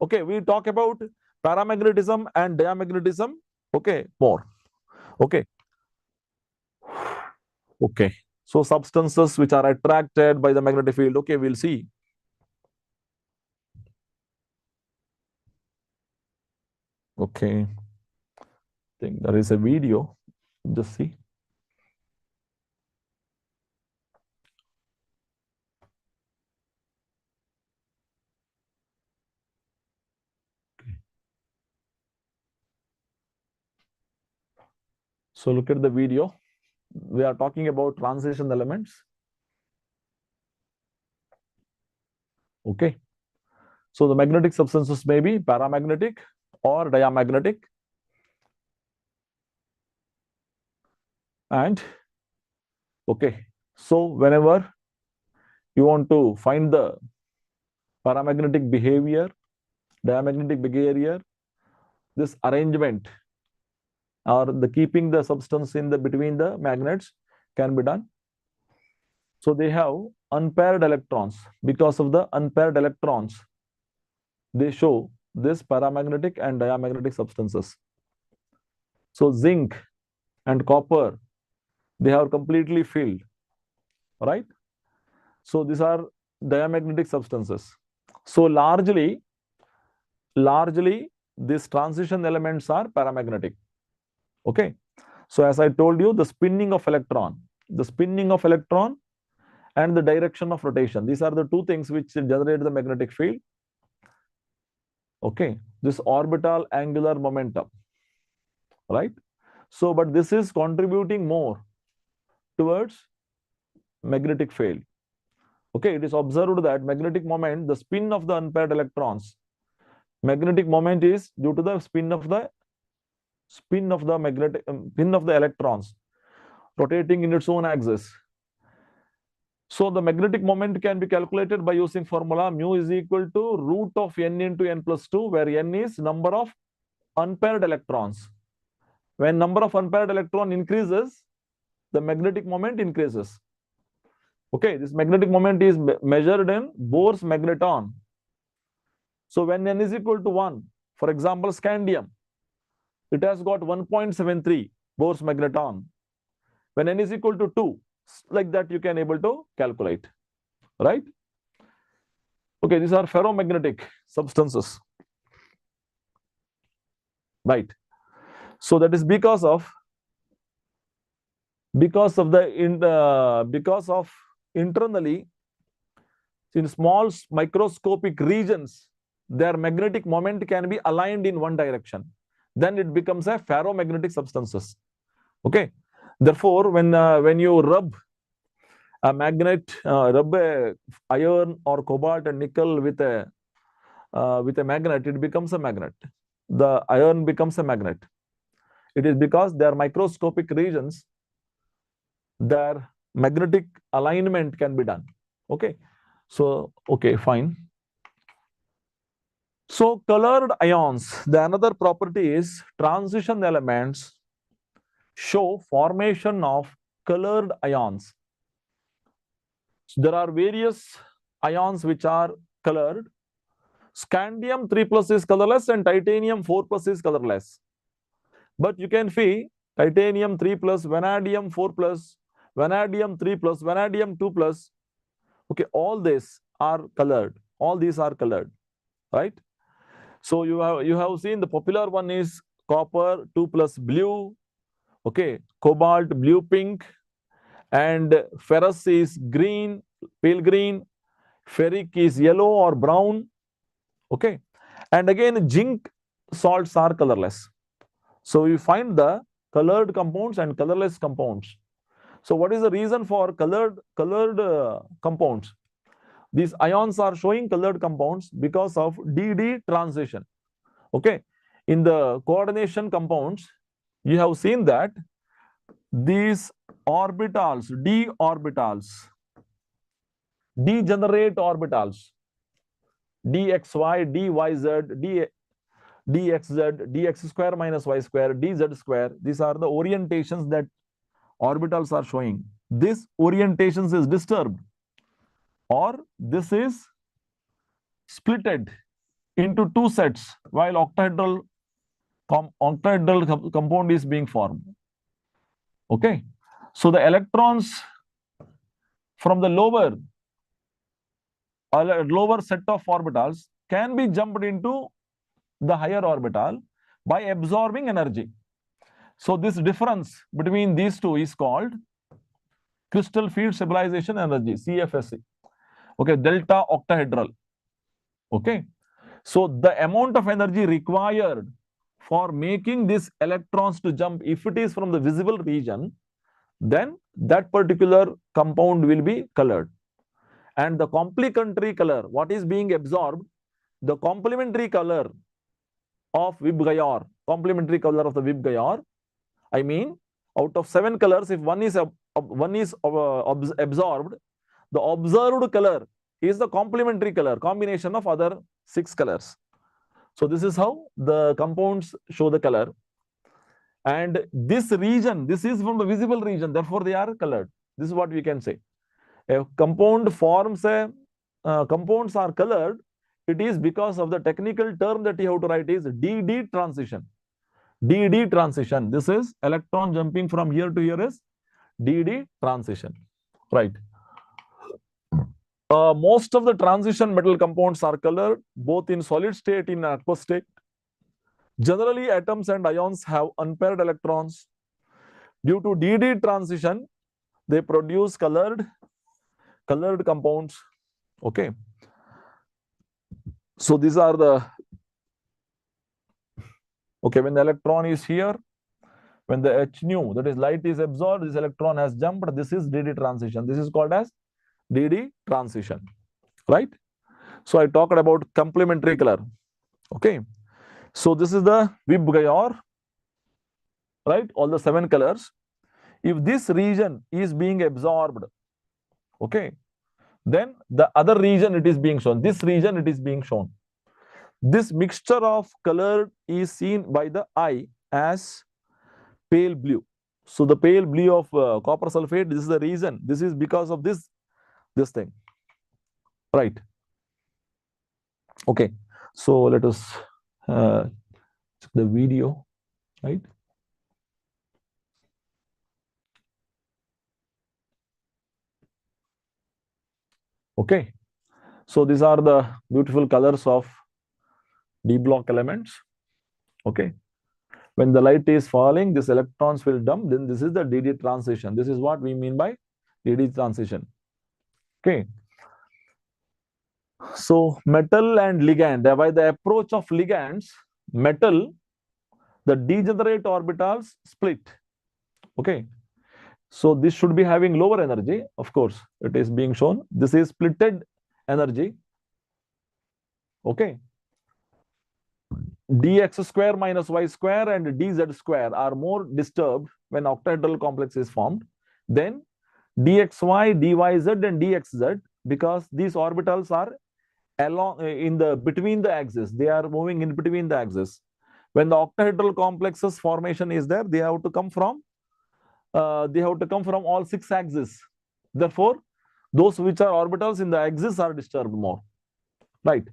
Okay, we talk about paramagnetism and diamagnetism. Okay, more. Okay. Okay. So substances which are attracted by the magnetic field. Okay, we'll see. Okay. I think there is a video. Just see. So look at the video. We are talking about transition elements. Okay. So the magnetic substances may be paramagnetic or diamagnetic. And okay, so whenever you want to find the paramagnetic behavior, diamagnetic behavior, this arrangement or the keeping the substance in the between the magnets can be done. So they have unpaired electrons. Because of the unpaired electrons, they show this paramagnetic and diamagnetic substances. So zinc and copper, they are completely filled, right? So these are diamagnetic substances. So largely these transition elements are paramagnetic. Okay. So as I told you, the spinning of electron and the direction of rotation. These are the two things which generate the magnetic field. Okay. This orbital angular momentum, right? So, but this is contributing more towards magnetic field. Okay. It is observed that magnetic moment, the spin of the unpaired electrons, magnetic moment is due to the spin of the electrons rotating in its own axis. So the magnetic moment can be calculated by using formula mu is equal to root of n into n plus 2, where n is number of unpaired electrons. When number of unpaired electron increases, the magnetic moment increases. Okay, this magnetic moment is measured in Bohr's magneton. So when n is equal to 1, for example, scandium, it has got 1.73 Bohr's magneton. When n is equal to 2, like that you can able to calculate, right? Okay, these are ferromagnetic substances, right? So that is because of internally in small microscopic regions, their magnetic moment can be aligned in one direction. Then it becomes a ferromagnetic substances. Okay. Therefore, when you rub a magnet, rub a iron or cobalt and nickel with a magnet, it becomes a magnet. The iron becomes a magnet. It is because their microscopic regions, their magnetic alignment can be done. Okay. So, okay, fine. So, colored ions, the another property is transition elements show formation of colored ions. So there are various ions which are colored. Scandium 3+ is colorless and titanium 4+ is colorless. But you can see titanium 3+, vanadium 4+, vanadium 3+, vanadium 2+. Okay, all these are colored. All these are colored, right? So you have seen the popular one is copper 2+ blue. Okay, cobalt blue pink, and ferrous is green, pale green, ferric is yellow or brown. Okay, and again zinc salts are colorless. So you find the colored compounds and colorless compounds. So what is the reason for colored compounds? These ions are showing colored compounds because of DD transition. Okay, in the coordination compounds, you have seen that these orbitals, d orbitals, degenerate orbitals, dxy, dyz, dxz, dx square minus y square, dz square. These are the orientations that orbitals are showing. This orientations is disturbed, or this is splitted into two sets while octahedral compound is being formed. Okay, so the electrons from the lower set of orbitals can be jumped into the higher orbital by absorbing energy. So this difference between these two is called crystal field stabilization energy, CFSE. Okay, delta octahedral. Okay, so the amount of energy required for making these electrons to jump, if it is from the visible region, then that particular compound will be colored. And the complementary color, what is being absorbed, the complementary color of Vibgyor, complementary color of the Vibgyor, I mean, out of 7 colors, if one is absorbed, the observed color is the complementary color, combination of other 6 colors. So this is how the compounds show the color. And this region, this is from the visible region, therefore they are colored. This is what we can say. A compound forms compounds are colored, it is because of the technical term that you have to write is DD transition. DD transition. This is electron jumping from here to here is DD transition. Right. Most of the transition metal compounds are colored both in solid state and aqueous state. Generally, atoms and ions have unpaired electrons. Due to DD transition, they produce colored compounds. Okay. So these are the, okay, when the electron is here, when the H nu, that is light, is absorbed, this electron has jumped. This is DD transition. This is called as DD transition, right? So I talked about complementary color. Okay. So this is the VIB-Gyor, right? All the 7 colors. If this region is being absorbed, okay, then the other region it is being shown. This region it is being shown. This mixture of color is seen by the eye as pale blue. So the pale blue of copper sulfate, this is the reason. This is because of this thing, right? Okay. So let us check the video, right? Okay. So these are the beautiful colors of D block elements. Okay. When the light is falling, these electrons will dump. Then this is the DD transition. This is what we mean by DD transition. Okay. So metal and ligand, by the approach of ligands, metal, the degenerate orbitals split. Okay. So this should be having lower energy. Of course, it is being shown. This is splitted energy. Okay. dx square minus y square and dz square are more disturbed when octahedral complex is formed. Then dxy, dyz and dxz, because these orbitals are along in the between the axes. They are moving in between the axes. When the octahedral complexes formation is there, they have to come from all 6 axes. Therefore, those which are orbitals in the axis are disturbed more, right?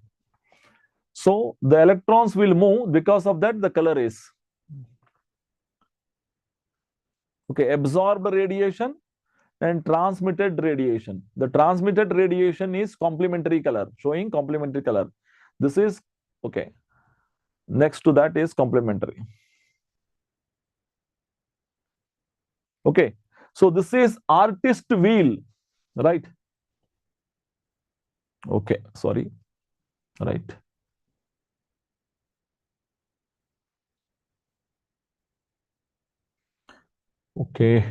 So the electrons will move. Because of that, the color is okay. Absorbed radiation and transmitted radiation. The transmitted radiation is complementary color, showing complementary color. This is okay. Next to that is complementary. Okay. So this is artist wheel, right? Okay. Sorry. Right. Okay.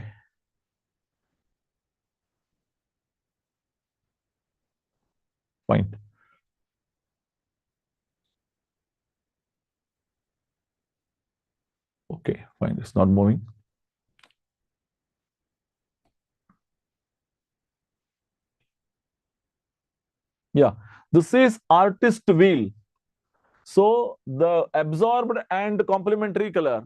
Fine. Okay, fine. It's not moving. Yeah, this is artist wheel. So the absorbed and complementary color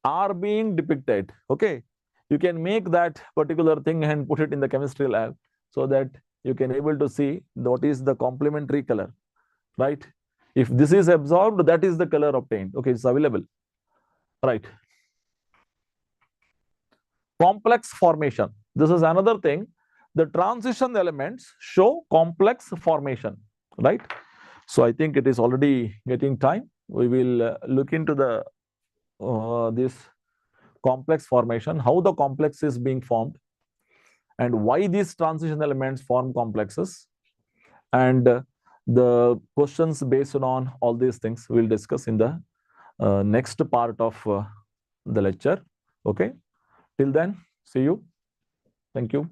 are being depicted. Okay, you can make that particular thing and put it in the chemistry lab so that you can able to see what is the complementary color, right? If this is absorbed, that is the color obtained. Okay, it's available, right? Complex formation. This is another thing. The transition elements show complex formation, right? So I think it is already getting time. We will look into the this complex formation, how the complex is being formed, and why these transition elements form complexes, and the questions based on all these things we'll discuss in the next part of the lecture. Okay. Till then, see you. Thank you.